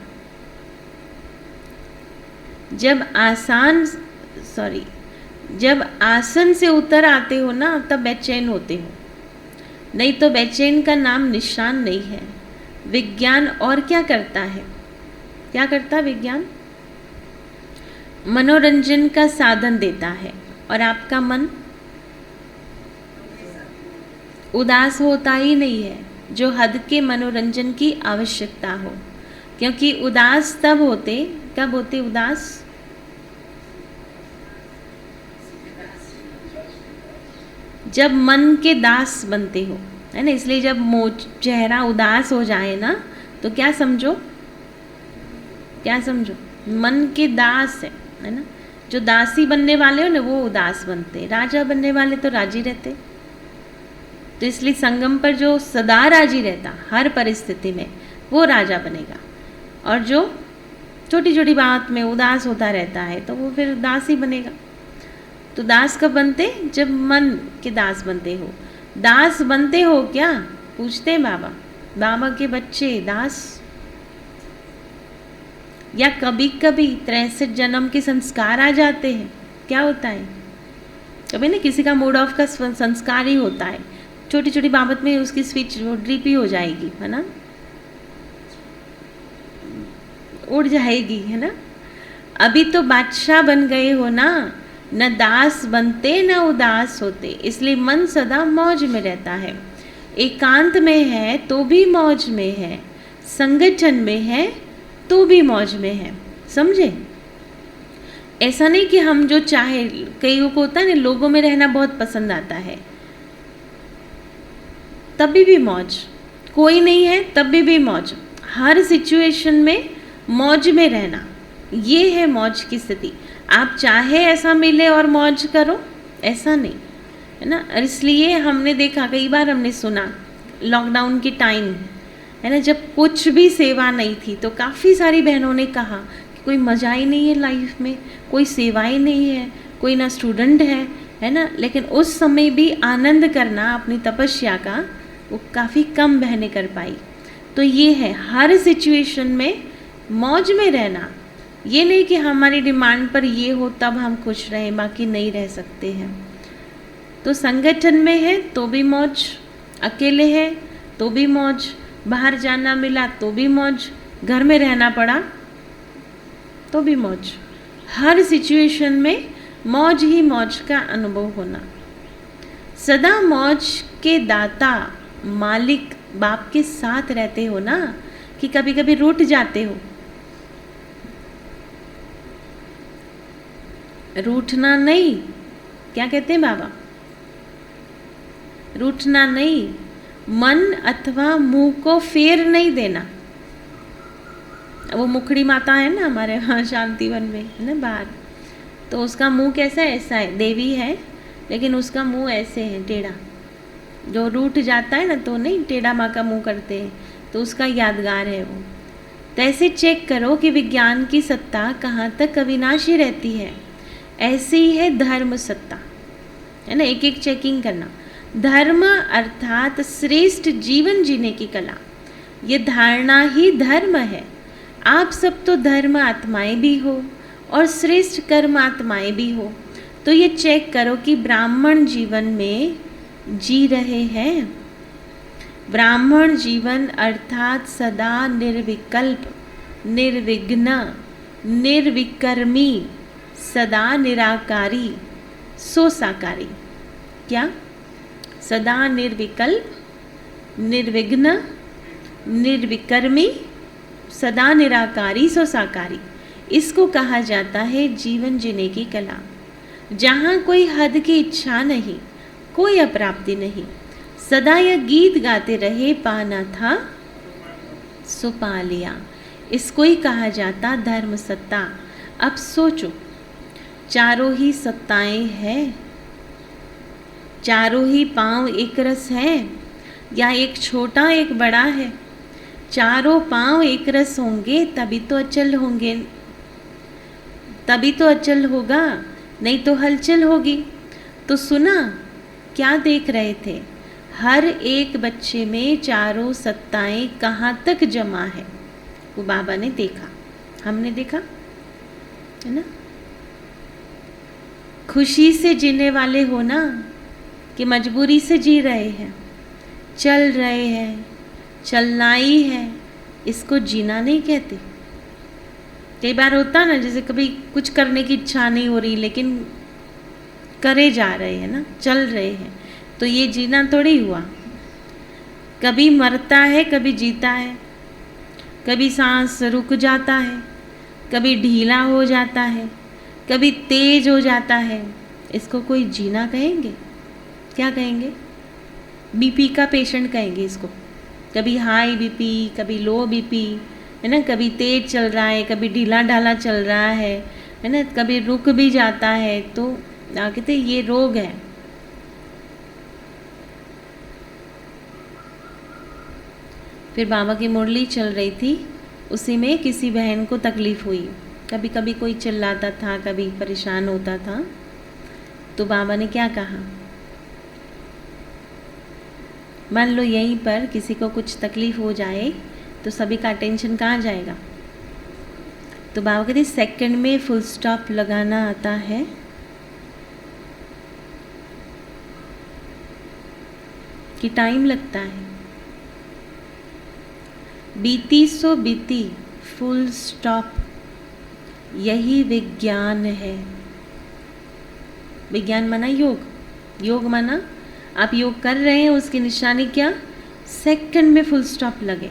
जब आसन से उतर आते हो ना, तब बेचैन होते हो, नहीं तो बेचैन का नाम निशान नहीं है। विज्ञान और क्या करता है? क्या करता है विज्ञान? मनोरंजन का साधन देता है, और आपका मन उदास होता ही नहीं है जो हद के मनोरंजन की आवश्यकता हो, क्योंकि उदास तब होते, कब होते उदास? जब मन के दास बनते हो, है ना? इसलिए जब चेहरा उदास हो जाए ना, तो क्या समझो? क्या समझो? मन के दास है ना? जो दासी बनने वाले हो ना, वो उदास बनते। राजा बनने वाले तो राजी रहते। तो इसलिए संगम पर जो सदा राजी रहता हर परिस्थिति में, वो राजा बनेगा, और जो छोटी छोटी बात में उदास होता रहता है, तो वो फिर दास ही बनेगा। तो दास कब बनते? जब मन के दास बनते हो। दास बनते हो क्या? पूछते हैं बाबा के बच्चे दास? या कभी कभी 63 जन्म के संस्कार आ जाते हैं। क्या होता है? कभी ना किसी का मूड ऑफ का संस्कार ही होता है, छोटी छोटी बाबत में उसकी स्विच ड्रिप ही हो जाएगी, है ना? उड़ जाएगी, है ना? अभी तो बादशाह बन गए हो ना, न दास बनते न उदास होते, इसलिए मन सदा मौज में रहता है। एकांत में है तो भी मौज में है, संगठन में है तो भी मौज में है। समझे? ऐसा नहीं कि हम जो चाहे, कईयों को होता है ना, लोगों में रहना बहुत पसंद आता है, तभी भी मौज। कोई नहीं है तभी भी मौज। हर सिचुएशन में मौज में रहना, ये है मौज की स्थिति। आप चाहे ऐसा मिले और मौज करो, ऐसा नहीं, है ना? इसलिए हमने देखा, कई बार हमने सुना, लॉकडाउन के टाइम, है ना, जब कुछ भी सेवा नहीं थी, तो काफ़ी सारी बहनों ने कहा कि कोई मज़ा ही नहीं है लाइफ में, कोई सेवाएं नहीं है, कोई ना स्टूडेंट है ना? लेकिन उस समय भी आनंद करना अपनी तपस्या का, वो काफ़ी कम बहनें कर पाई। तो ये है, हर सिचुएशन में मौज में रहना। ये नहीं कि हमारी डिमांड पर ये हो तब हम खुश रहें, बाकी नहीं रह सकते हैं। तो संगठन में है तो भी मौज, अकेले है तो भी मौज, बाहर जाना मिला तो भी मौज, घर में रहना पड़ा तो भी मौज। हर सिचुएशन में मौज ही मौज का अनुभव होना। सदा मौज के दाता मालिक बाप के साथ रहते हो ना, कि कभी कभी रूठ जाते हो। रूठना नहीं, क्या कहते हैं बाबा? रूठना नहीं, मन अथवा मुंह को फेर नहीं देना। वो मुखड़ी माता है ना हमारे वहाँ शांतिवन में, है ना, बाहर, तो उसका मुंह कैसा है? ऐसा है, देवी है लेकिन उसका मुंह ऐसे है, टेढ़ा, जो रूठ जाता है ना, तो नहीं टेढ़ा माँ का मुँह करते हैं, तो उसका यादगार है वो। तो ऐसे चेक करो कि विज्ञान की सत्ता कहाँ तक अविनाशी रहती है। ऐसे ही है धर्म सत्ता, है ना, एक एक चेकिंग करना। धर्म अर्थात श्रेष्ठ जीवन जीने की कला, ये धारणा ही धर्म है। आप सब तो धर्म आत्माएं भी हो और श्रेष्ठ कर्म आत्माएं भी हो। तो ये चेक करो कि ब्राह्मण जीवन में जी रहे हैं। ब्राह्मण जीवन अर्थात सदा निर्विकल्प, निर्विघ्न, निर्विकर्मी, सदा निराकारी, सो साकारी। क्या? सदा निर्विकल्प, निर्विघ्न, निर्विकर्मी, सदा निराकारी, सो साकारी। इसको कहा जाता है जीवन जीने की कला, जहाँ कोई हद की इच्छा नहीं, कोई अप्राप्ति नहीं। सदा यह गीत गाते रहे, पाना था सो पा लिया। इसको ही कहा जाता धर्म सत्ता। अब सोचो, चारों ही सत्ताएं हैं, चारों ही पांव एक रस है, या एक छोटा एक बड़ा है? चारों पांव एक रस होंगे तभी तो अचल होंगे, तभी तो अचल होगा, नहीं तो हलचल होगी। तो सुना, क्या देख रहे थे? हर एक बच्चे में चारों सत्ताएं कहाँ तक जमा है, वो बाबा ने देखा, हमने देखा, है ना। खुशी से जीने वाले हो ना, कि मजबूरी से जी रहे हैं? चल रहे हैं, चलना ही है, इसको जीना नहीं कहते। कई बार होता ना, जैसे कभी कुछ करने की इच्छा नहीं हो रही लेकिन करे जा रहे हैं ना, चल रहे हैं, तो ये जीना थोड़ी हुआ। कभी मरता है, कभी जीता है, कभी सांस रुक जाता है, कभी ढीला हो जाता है, कभी तेज हो जाता है। इसको कोई जीना कहेंगे? क्या कहेंगे? बीपी का पेशेंट कहेंगे इसको। कभी हाई बीपी, कभी लो बीपी, है ना, कभी तेज चल रहा है, कभी ढीला ढाला चल रहा है ना, कभी रुक भी जाता है, तो कहते ये रोग है। फिर बाबा की मुरली चल रही थी, उसी में किसी बहन को तकलीफ़ हुई। कभी कभी कोई चिल्लाता था, कभी परेशान होता था, तो बाबा ने क्या कहा? मान लो यहीं पर किसी को कुछ तकलीफ़ हो जाए तो सभी का अटेंशन कहाँ जाएगा? तो बाबा कहते सेकंड में फुल स्टॉप लगाना आता है। कि टाइम लगता है। बीती सो बीती, फुल स्टॉप, यही विज्ञान है। विज्ञान माना योग, योग माना आप योग कर रहे हैं, उसकी निशानी क्या? सेकंड में फुल स्टॉप लगे,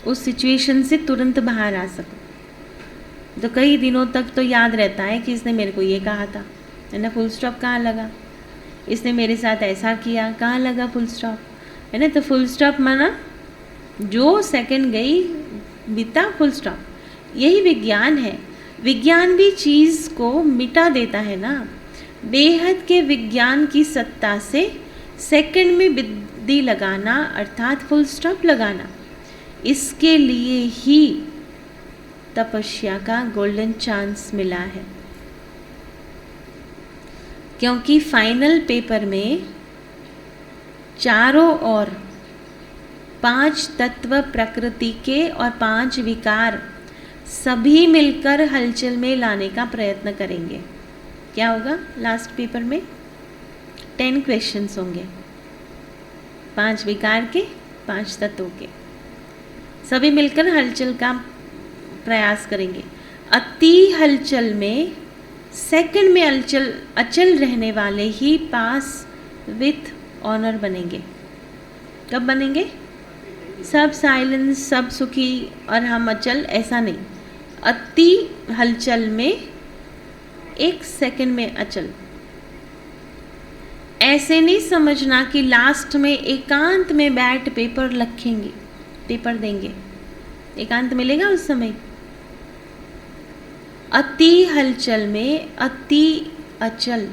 उस सिचुएशन से तुरंत बाहर आ सको। तो कई दिनों तक तो याद रहता है कि इसने मेरे को ये कहा था, है ना, फुल स्टॉप कहाँ लगा, इसने मेरे साथ ऐसा किया, कहाँ लगा फुल स्टॉप, है ना। तो फुल स्टॉप माना जो सेकंड गई बीता, फुल स्टॉप। यही विज्ञान है। विज्ञान भी चीज़ को मिटा देता है ना। बेहद के विज्ञान की सत्ता से सेकंड में बिंदी लगाना अर्थात फुल स्टॉप लगाना, इसके लिए ही तपस्या का गोल्डन चांस मिला है। क्योंकि फाइनल पेपर में चारों ओर 5 तत्व प्रकृति के और 5 विकार सभी मिलकर हलचल में लाने का प्रयत्न करेंगे। क्या होगा लास्ट पेपर में? 10 क्वेश्चंस होंगे, 5 विकार के, 5 तत्वों के, सभी मिलकर हलचल का प्रयास करेंगे। अति हलचल में सेकंड में अचल रहने वाले ही पास विथ ऑनर बनेंगे। कब बनेंगे? सब साइलेंस, सब सुखी और हम अचल, ऐसा नहीं। अति हलचल में 1 सेकंड में अचल। ऐसे नहीं समझना कि लास्ट में एकांत में बैठ पेपर लिखेंगे, पेपर देंगे, एकांत मिलेगा उस समय। अति हलचल में अति अचल।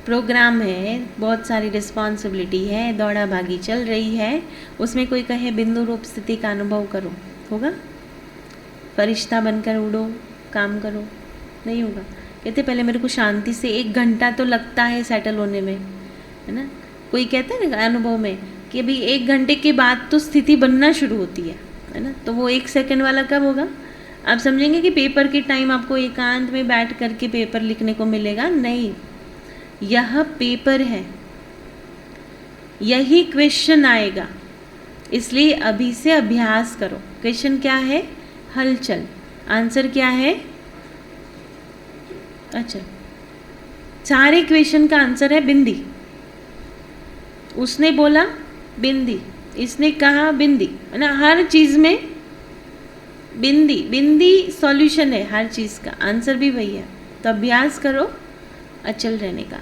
प्रोग्राम है, बहुत सारी रिस्पॉन्सिबिलिटी है, दौड़ा भागी चल रही है, उसमें कोई कहे बिंदु रूप स्थिति का अनुभव करो, होगा? फरिश्ता बनकर उड़ो, काम करो, नहीं होगा। कहते पहले मेरे को शांति से 1 घंटा तो लगता है सेटल होने में, है ना। कोई कहता है ना अनुभव में कि अभी 1 घंटे के बाद तो स्थिति बनना शुरू होती है ना। तो वो 1 सेकंड वाला कब होगा? आप समझेंगे कि पेपर के टाइम आपको एकांत में बैठ करके पेपर लिखने को मिलेगा, नहीं। यह पेपर है, यही क्वेश्चन आएगा, इसलिए अभी से अभ्यास करो। क्वेश्चन क्या है? हलचल। आंसर क्या है? अच्छा, सारे क्वेश्चन का आंसर है बिंदी। उसने बोला बिंदी, इसने कहा बिंदी, है ना। हर चीज में बिंदी, बिंदी सॉल्यूशन है हर चीज का, आंसर भी वही है। तो अभ्यास करो अचल रहने का।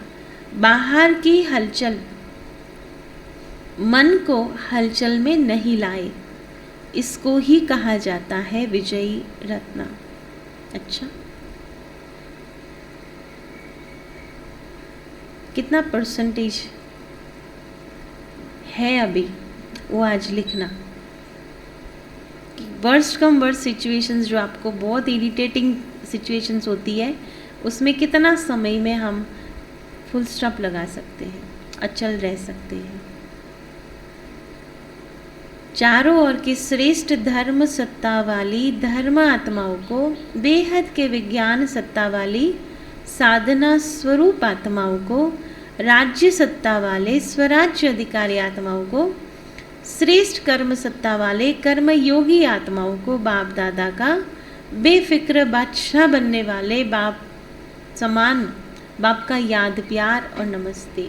बाहर की हलचल मन को हलचल में नहीं लाए, इसको ही कहा जाता है विजयी रत्ना। अच्छा, कितना परसेंटेज है अभी वो आज लिखना। वर्स्ट कम वर्स्ट सिचुएशंस, जो आपको बहुत इरिटेटिंग सिचुएशंस होती है, उसमें कितना समय में हम फुल स्टॉप लगा सकते हैं, अचल रह सकते हैं। चारों ओर की श्रेष्ठ धर्म सत्ता वाली धर्म आत्माओं को, बेहद के विज्ञान सत्ता वाली साधना स्वरूप आत्माओं को, राज्य सत्ता वाले स्वराज्य अधिकारी आत्माओं को, श्रेष्ठ कर्म सत्ता वाले कर्म योगी आत्माओं को, बाप दादा का बेफिक्र बादशाह बनने वाले बाप समान बाप का याद प्यार और नमस्ते।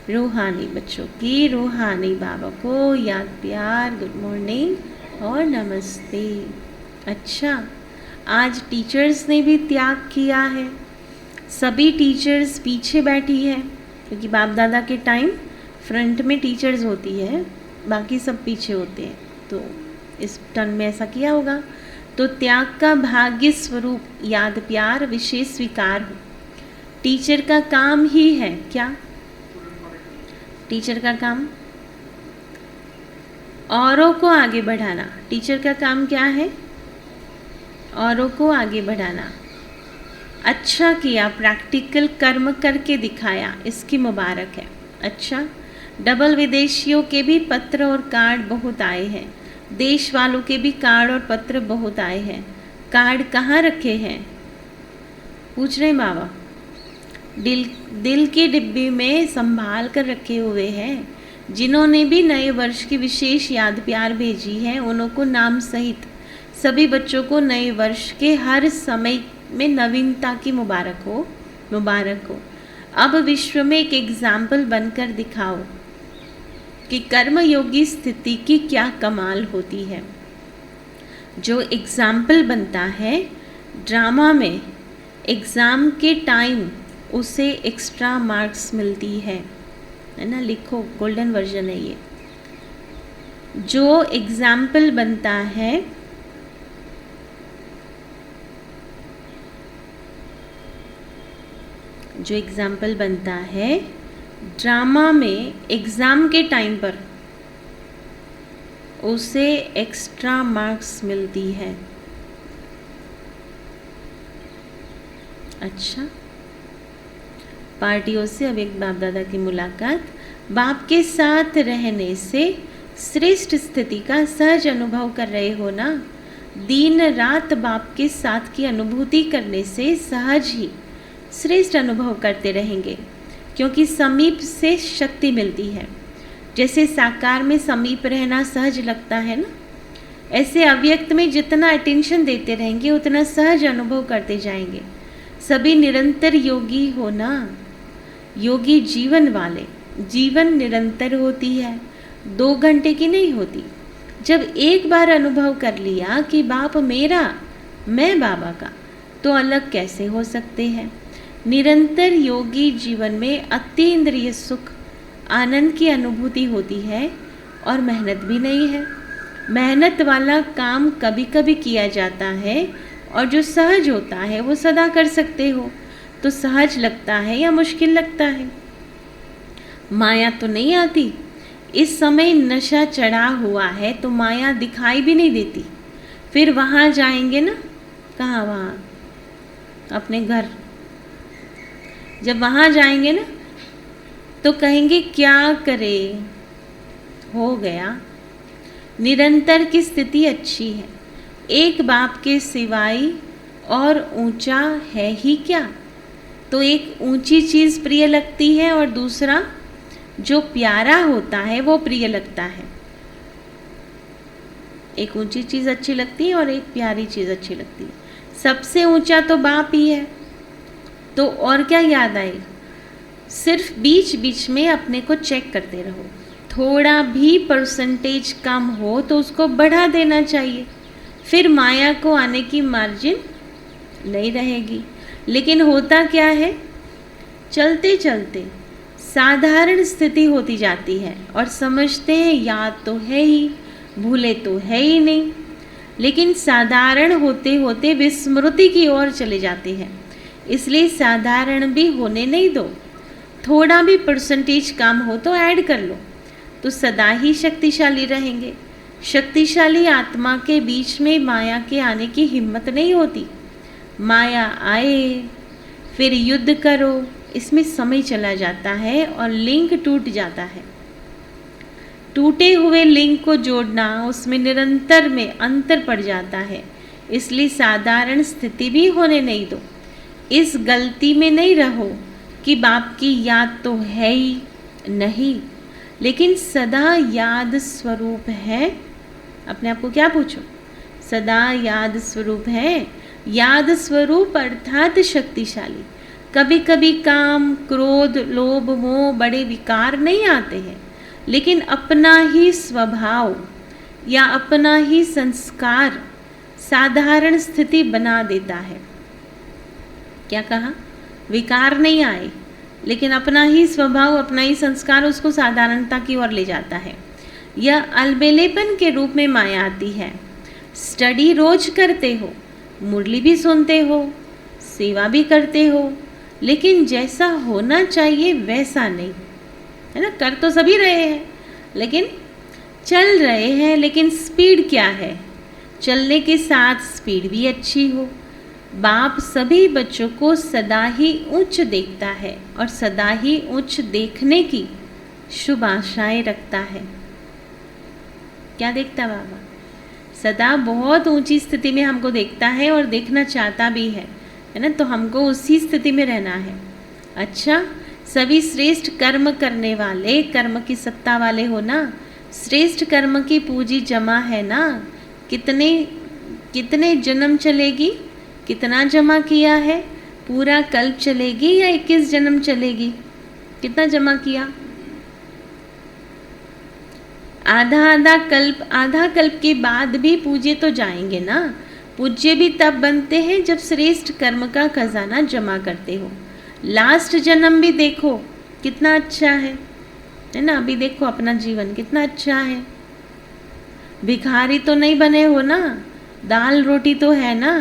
रूहानी बच्चों की रूहानी बाबा को याद प्यार, गुड मॉर्निंग और नमस्ते। अच्छा, आज टीचर्स ने भी त्याग किया है। सभी टीचर्स पीछे बैठी है, क्योंकि बाप दादा के टाइम फ्रंट में टीचर्स होती है, बाकी सब पीछे होते हैं। तो इस टर्न में ऐसा किया होगा। तो त्याग का भाग्य स्वरूप याद प्यार विशेष स्वीकार हो। टीचर का काम ही है क्या? टीचर का काम औरों को आगे बढ़ाना। टीचर का काम क्या है? औरों को आगे बढ़ाना। अच्छा किया, प्रैक्टिकल कर्म करके दिखाया, इसकी मुबारक है। अच्छा, डबल विदेशियों के भी पत्र और कार्ड बहुत आए हैं, देश वालों के भी कार्ड और पत्र बहुत आए हैं। कार्ड कहाँ रखे हैं? पूछ रहे बाबा। दिल के डिब्बे में संभाल कर रखे हुए हैं। जिन्होंने भी नए वर्ष की विशेष याद प्यार भेजी है, उनको नाम सहित सभी बच्चों को नए वर्ष के हर समय में नवीनता की मुबारक हो, मुबारक हो। अब विश्व में एक एग्जाम्पल बनकर दिखाओ कि कर्मयोगी स्थिति की क्या कमाल होती है। जो एग्जाम्पल बनता है ड्रामा में, एग्ज़ाम के टाइम उसे एक्स्ट्रा मार्क्स मिलती है ना। लिखो, गोल्डन वर्जन है ये। जो एग्जाम्पल बनता है ड्रामा में एग्ज़ाम के टाइम पर, उसे एक्स्ट्रा मार्क्स मिलती है। अच्छा, पार्टियों से अब एक बाप दादा की मुलाकात। बाप के साथ रहने से श्रेष्ठ स्थिति का सहज अनुभव कर रहे हो ना। दिन रात बाप के साथ की अनुभूति करने से सहज ही श्रेष्ठ अनुभव करते रहेंगे, क्योंकि समीप से शक्ति मिलती है। जैसे साकार में समीप रहना सहज लगता है ना, ऐसे अव्यक्त में जितना अटेंशन देते रहेंगे उतना सहज अनुभव करते जाएंगे। सभी निरंतर योगी हो ना, योगी जीवन वाले। जीवन निरंतर होती है, 2 घंटे की नहीं होती। जब एक बार अनुभव कर लिया कि बाप मेरा, मैं बाबा का, तो अलग कैसे हो सकते हैं। निरंतर योगी जीवन में अतीन्द्रिय सुख आनंद की अनुभूति होती है और मेहनत भी नहीं है। मेहनत वाला काम कभी कभी किया जाता है, और जो सहज होता है वो सदा कर सकते हो। तो सहज लगता है या मुश्किल लगता है? माया तो नहीं आती। इस समय नशा चढ़ा हुआ है तो माया दिखाई भी नहीं देती। फिर वहाँ जाएंगे ना, कहाँ, वहाँ अपने घर, जब वहाँ जाएंगे ना तो कहेंगे क्या करे, हो गया। निरंतर की स्थिति अच्छी है। एक बाप के सिवाय और ऊंचा है ही क्या। तो एक ऊंची चीज़ प्रिय लगती है और दूसरा जो प्यारा होता है वो प्रिय लगता है। एक ऊंची चीज़ अच्छी लगती है और एक प्यारी चीज़ अच्छी लगती है। सबसे ऊंचा तो बाप ही है, तो और क्या याद आएगा। सिर्फ बीच बीच में अपने को चेक करते रहो। थोड़ा भी परसेंटेज कम हो तो उसको बढ़ा देना चाहिए, फिर माया को आने की मार्जिन नहीं रहेगी। लेकिन होता क्या है, चलते चलते साधारण स्थिति होती जाती है और समझते हैं याद तो है ही, भूले तो है ही नहीं। लेकिन साधारण होते होते विस्मृति की ओर चले जाते हैं। इसलिए साधारण भी होने नहीं दो। थोड़ा भी परसेंटेज कम हो तो ऐड कर लो, तो सदा ही शक्तिशाली रहेंगे। शक्तिशाली आत्मा के बीच में माया के आने की हिम्मत नहीं होती। माया आए फिर युद्ध करो, इसमें समय चला जाता है और लिंक टूट जाता है। टूटे हुए लिंक को जोड़ना, उसमें निरंतर में अंतर पड़ जाता है। इसलिए साधारण स्थिति भी होने नहीं दो। इस गलती में नहीं रहो कि बाप की याद तो है ही नहीं, लेकिन सदा याद स्वरूप है। अपने आप को क्या पूछो, सदा याद स्वरूप है। याद स्वरूप अर्थात शक्तिशाली। कभी कभी काम, क्रोध, लोभ, मोह बड़े विकार नहीं आते हैं, लेकिन अपना ही स्वभाव या अपना ही संस्कार साधारण स्थिति बना देता है। क्या कहा, विकार नहीं आए, लेकिन अपना ही स्वभाव, अपना ही संस्कार उसको साधारणता की ओर ले जाता है। यह अलबेलेपन के रूप में माया आती है। स्टडी रोज करते हो, मुरली भी सुनते हो, सेवा भी करते हो, लेकिन जैसा होना चाहिए वैसा नहीं, है ना। कर तो सभी रहे हैं, लेकिन चल रहे हैं, लेकिन स्पीड क्या है, चलने के साथ स्पीड भी अच्छी हो। बाप सभी बच्चों को सदा ही उच्च देखता है और सदा ही उच्च देखने की शुभ आशाएं रखता है। क्या देखता बाबा, सदा बहुत ऊंची स्थिति में हमको देखता है और देखना चाहता भी है ना। तो हमको उसी स्थिति में रहना है। अच्छा, सभी श्रेष्ठ कर्म करने वाले, कर्म की सत्ता वाले हो ना। श्रेष्ठ कर्म की पूंजी जमा है ना। कितने जन्म चलेगी, कितना जमा किया है, पूरा कल्प चलेगी या 21 जन्म चलेगी, कितना जमा किया। आधा कल्प के बाद भी पूज्य तो जाएंगे ना। पूज्य भी तब बनते हैं जब श्रेष्ठ कर्म का खजाना जमा करते हो। लास्ट जन्म भी देखो कितना अच्छा है ना। अभी देखो अपना जीवन कितना अच्छा है। भिखारी तो नहीं बने हो ना, दाल रोटी तो है ना।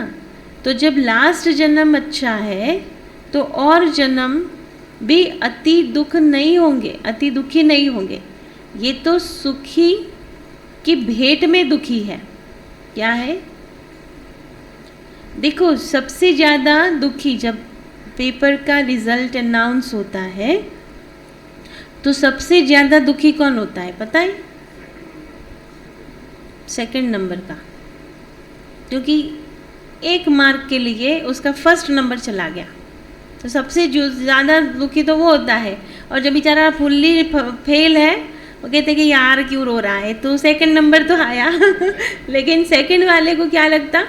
तो जब लास्ट जन्म अच्छा है तो और जन्म भी अति दुखी नहीं होंगे। ये तो सुखी की भेंट में दुखी है। क्या है, देखो सबसे ज़्यादा दुखी जब पेपर का रिजल्ट अनाउंस होता है तो सबसे ज़्यादा दुखी कौन होता है पता है? सेकंड नंबर का, क्योंकि 1 मार्क के लिए उसका फर्स्ट नंबर चला गया। तो सबसे जो ज़्यादा दुखी तो वो होता है। और जब बेचारा फुल्ली फेल है वो कहते हैं कि यार क्यों रो रहा है, तो सेकंड नंबर तो आया लेकिन सेकंड वाले को क्या लगता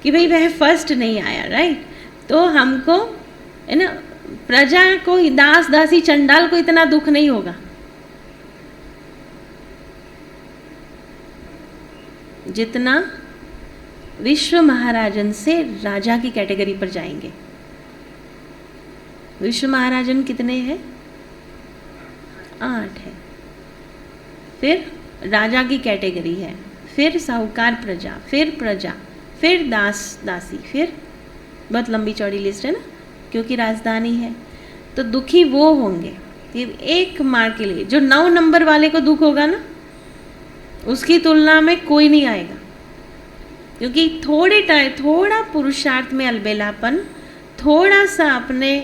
कि भाई वह फर्स्ट नहीं आया, राइट। तो हमको है ना, प्रजा को, दास दासी चंडाल को इतना दुख नहीं होगा जितना विश्व महाराजन से राजा की कैटेगरी पर जाएंगे। विश्व महाराजन कितने हैं? 8 है। फिर राजा की कैटेगरी है, फिर साहूकार प्रजा, फिर दास दासी, फिर बहुत लंबी चौड़ी लिस्ट है ना, क्योंकि राजधानी है। तो दुखी वो होंगे। ये एक मार्क के लिए जो 9 नंबर वाले को दुख होगा ना, उसकी तुलना में कोई नहीं आएगा, क्योंकि थोड़ा पुरुषार्थ में अलबेलापन, थोड़ा सा अपने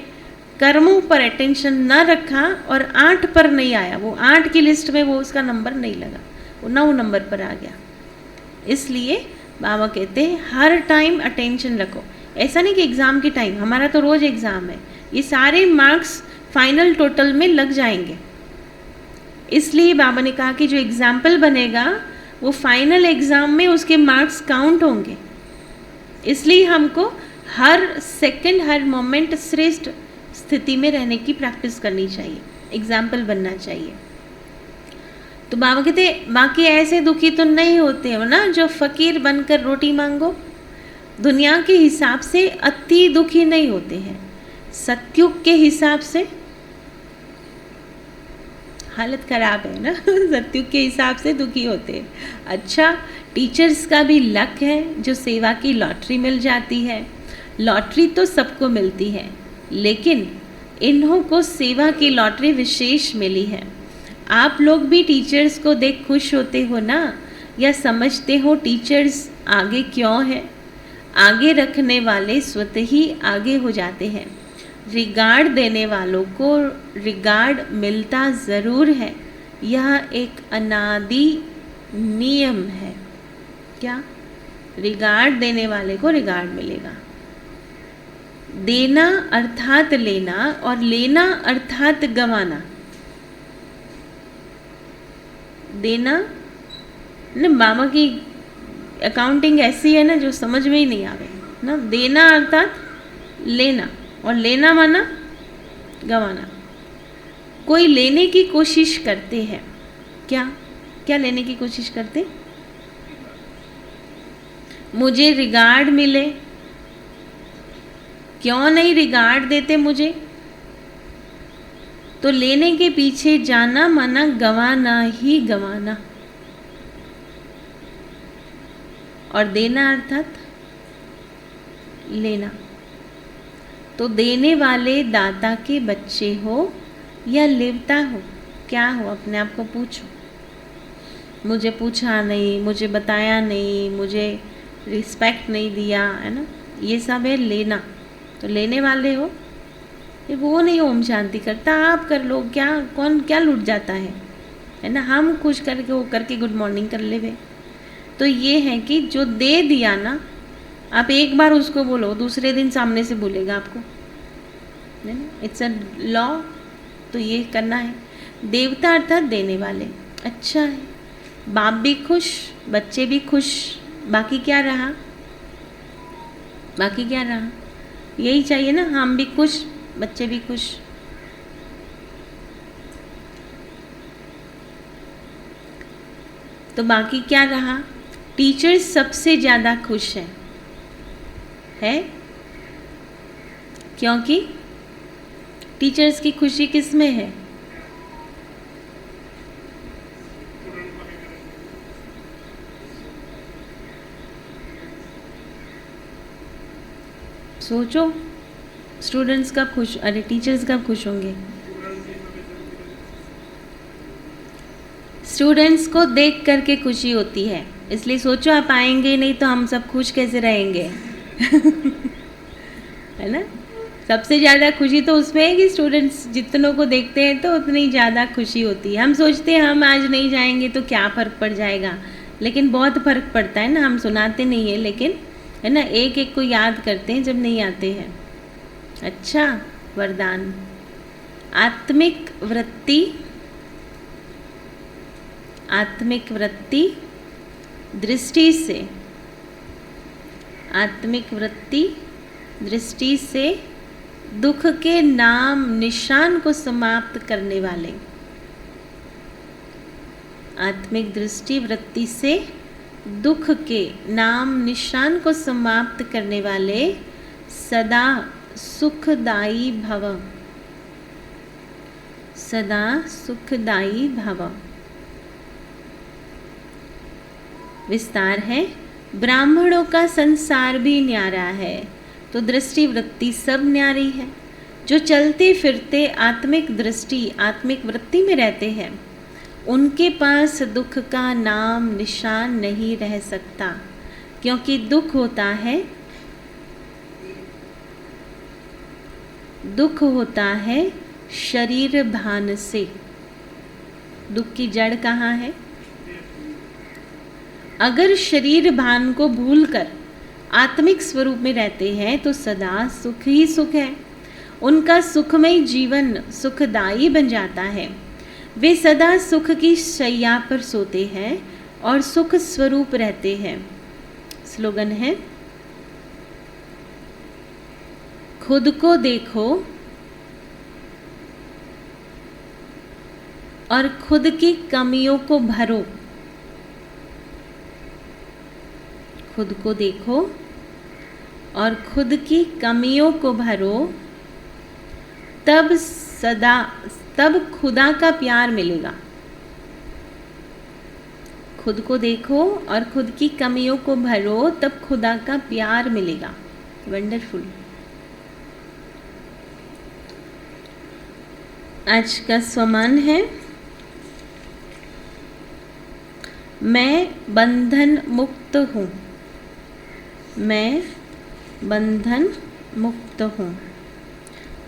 कर्मों पर अटेंशन न रखा और 8 पर नहीं आया, वो 8 की लिस्ट में वो उसका नंबर नहीं लगा, वो 9 नंबर पर आ गया। इसलिए बाबा कहते हैं हर टाइम अटेंशन रखो। ऐसा नहीं कि एग्ज़ाम के टाइम, हमारा तो रोज़ एग्ज़ाम है, ये सारे मार्क्स फाइनल टोटल में लग जाएंगे। इसलिए बाबा ने कहा कि जो एग्जाम्पल बनेगा वो फाइनल एग्ज़ाम में उसके मार्क्स काउंट होंगे। इसलिए हमको हर सेकंड, हर मोमेंट श्रेष्ठ स्थिति में रहने की प्रैक्टिस करनी चाहिए, एग्जाम्पल बनना चाहिए। तो बाबा कहते बाकी ऐसे दुखी तो नहीं होते हो ना जो फकीर बनकर रोटी मांगो। दुनिया के हिसाब से अति दुखी नहीं होते हैं, सत्युग के हिसाब से हालत ख़राब है ना सत्युग के हिसाब से दुखी होते हैं। अच्छा, टीचर्स का भी लक है जो सेवा की लॉटरी मिल जाती है। लॉटरी तो सबको मिलती है, लेकिन इन्हों को सेवा की लॉटरी विशेष मिली है। आप लोग भी टीचर्स को देख खुश होते हो ना, या समझते हो टीचर्स आगे क्यों है? आगे रखने वाले स्वतः ही आगे हो जाते हैं। रिगार्ड देने वालों को रिगार्ड मिलता ज़रूर है, यह एक अनादि नियम है। क्या? रिगार्ड देने वाले को रिगार्ड मिलेगा। देना अर्थात लेना और लेना अर्थात गंवाना। देना ना, मामा की अकाउंटिंग ऐसी है ना जो समझ में ही नहीं आवे ना। देना अर्थात लेना और लेना माना गंवाना। कोई लेने की कोशिश करते हैं, क्या क्या लेने की कोशिश करते? मुझे रिगार्ड मिले। क्यों नहीं रिगार्ड देते मुझे? तो लेने के पीछे जाना माना गंवाना ही गंवाना, और देना अर्थात लेना। तो देने वाले दाता के बच्चे हो या लेवता हो, क्या हो? अपने आप को पूछो। मुझे पूछा नहीं, मुझे बताया नहीं, मुझे रिस्पेक्ट नहीं दिया, है ना, ये सब है लेना। तो लेने वाले हो, ये वो नहीं ओम शांति करता, आप कर लो। क्या कौन क्या लूट जाता है ना? हम खुश करके वो करके गुड मॉर्निंग कर ले वे। तो ये है कि जो दे दिया ना, आप एक बार उसको बोलो, दूसरे दिन सामने से बोलेगा आपको, है ना, इट्स अ लॉ। तो ये करना है। देवता अर्थात देने वाले। अच्छा है, बाप भी खुश, बच्चे भी खुश, बाकी क्या रहा? बाकी क्या रहा? यही चाहिए ना, हम भी खुश, बच्चे भी खुश। तो बाकी क्या रहा? टीचर्स सबसे ज़्यादा खुश है? क्योंकि टीचर्स की खुशी किस में है? सोचो, स्टूडेंट्स कब खुश, अरे टीचर्स कब खुश होंगे? स्टूडेंट्स को देख करके खुशी होती है। इसलिए सोचो, आप आएंगे नहीं तो हम सब खुश कैसे रहेंगे है ना? सबसे ज़्यादा खुशी तो उसमें है कि स्टूडेंट्स जितनों को देखते हैं तो उतनी ज़्यादा खुशी होती है। हम सोचते हैं हम आज नहीं जाएंगे तो क्या फ़र्क पड़ जाएगा, लेकिन बहुत फ़र्क पड़ता है ना। हम सुनाते नहीं है, लेकिन है ना, एक एक को याद करते हैं जब नहीं आते हैं। अच्छा, वरदान आत्मिक वृत्ति। आत्मिक वृत्ति दृष्टि से, आत्मिक वृत्ति दृष्टि से दुख के नाम निशान को समाप्त करने वाले। आत्मिक दृष्टि वृत्ति से दुख के नाम निशान को समाप्त करने वाले सदा सुखदायी भव। सदा सुखदायी भव। विस्तार है, ब्राह्मणों का संसार भी न्यारा है, तो दृष्टि वृत्ति सब न्यारी है। जो चलते फिरते आत्मिक दृष्टि आत्मिक वृत्ति में रहते हैं, उनके पास दुख का नाम निशान नहीं रह सकता, क्योंकि दुख होता है शरीर भान से। दुख की जड़ कहाँ है? अगर शरीर भान को भूलकर आत्मिक स्वरूप में रहते हैं तो सदा सुख ही सुख है। उनका सुखमय जीवन सुखदायी बन जाता है। वे सदा सुख की शैया पर सोते हैं और सुख स्वरूप रहते हैं। स्लोगन है, खुद को देखो और खुद की कमियों को भरो। खुद को देखो और खुद की कमियों को भरो, तब खुदा का प्यार मिलेगा। खुद को देखो और खुद की कमियों को भरो, तब खुदा का प्यार मिलेगा। वंडरफुल। आज का स्वमान है, मैं बंधन मुक्त हूँ। मैं बंधन मुक्त हूँ।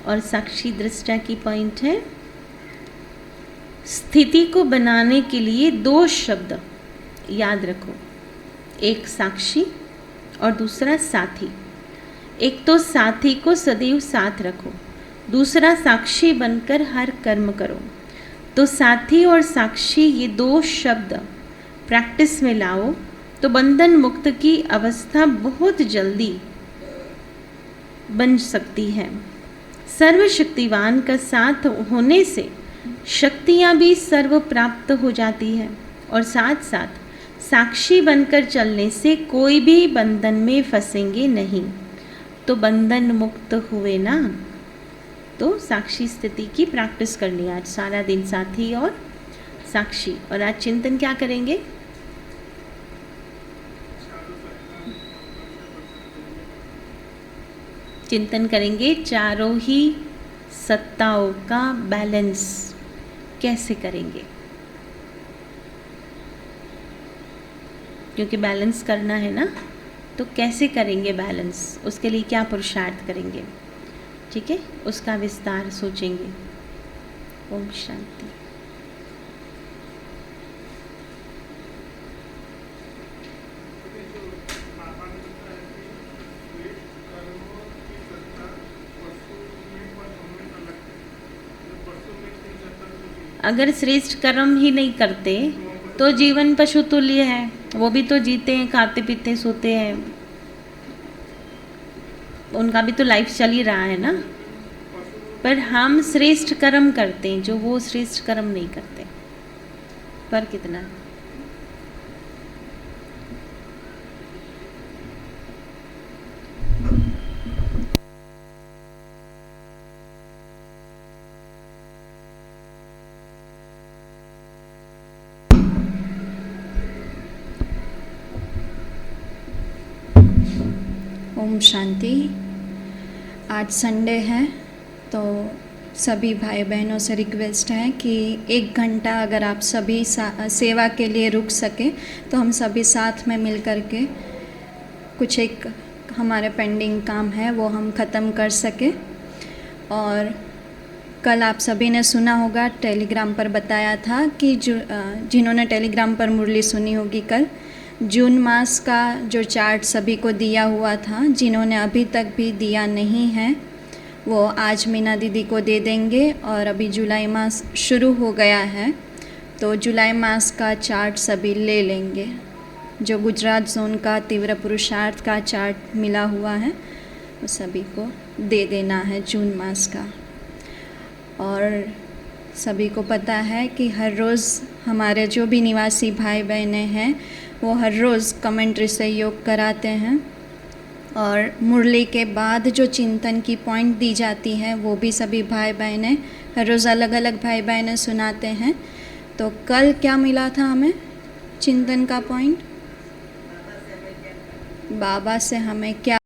और साक्षी दृष्टा की पॉइंट है, स्थिति को बनाने के लिए 2 शब्द याद रखो, एक साक्षी और दूसरा साथी। एक तो साथी को सदैव साथ रखो, दूसरा साक्षी बनकर हर कर्म करो। तो साथी और साक्षी ये 2 शब्द प्रैक्टिस में लाओ तो बंधन मुक्त की अवस्था बहुत जल्दी बन सकती है। सर्वशक्तिवान का साथ होने से शक्तियाँ भी सर्व प्राप्त हो जाती है और साथ साथ साक्षी बनकर चलने से कोई भी बंधन में फंसेंगे नहीं। तो बंधन मुक्त हुए ना। तो साक्षी स्थिति की प्रैक्टिस करनी है आज सारा दिन, साथी और साक्षी। और आज चिंतन क्या करेंगे? चिंतन करेंगे चारों ही सत्ताओं का बैलेंस कैसे करेंगे, क्योंकि बैलेंस करना है ना। तो कैसे करेंगे बैलेंस, उसके लिए क्या पुरुषार्थ करेंगे, ठीक है, उसका विस्तार सोचेंगे। ओम शांति। अगर श्रेष्ठ कर्म ही नहीं करते तो जीवन पशु तुल्य है। वो भी तो जीते हैं, खाते पीते सोते हैं, उनका भी तो लाइफ चल ही रहा है ना। पर हम श्रेष्ठ कर्म करते हैं, जो वो श्रेष्ठ कर्म नहीं करते। पर कितना ओम शांति। आज संडे है तो सभी भाई बहनों से रिक्वेस्ट है कि 1 घंटा अगर आप सभी सेवा के लिए रुक सके तो हम सभी साथ में मिल कर के कुछ एक हमारे पेंडिंग काम है वो हम ख़त्म कर सके। और कल आप सभी ने सुना होगा, टेलीग्राम पर बताया था कि जिन्होंने टेलीग्राम पर मुरली सुनी होगी, कल जून मास का जो चार्ट सभी को दिया हुआ था, जिन्होंने अभी तक भी दिया नहीं है वो आज मीना दीदी को दे देंगे। और अभी जुलाई मास शुरू हो गया है तो जुलाई मास का चार्ट सभी ले लेंगे। जो गुजरात जोन का तीव्र पुरुषार्थ का चार्ट मिला हुआ है वो सभी को दे देना है जून मास का। और सभी को पता है कि हर रोज़ हमारे जो भी निवासी भाई बहनें हैं वो हर रोज़ कमेंट्री से योग कराते हैं। और मुरली के बाद जो चिंतन की पॉइंट दी जाती है वो भी सभी भाई बहनें हर रोज़ अलग अलग भाई बहनें सुनाते हैं। तो कल क्या मिला था हमें चिंतन का पॉइंट? बाबा से हमें क्या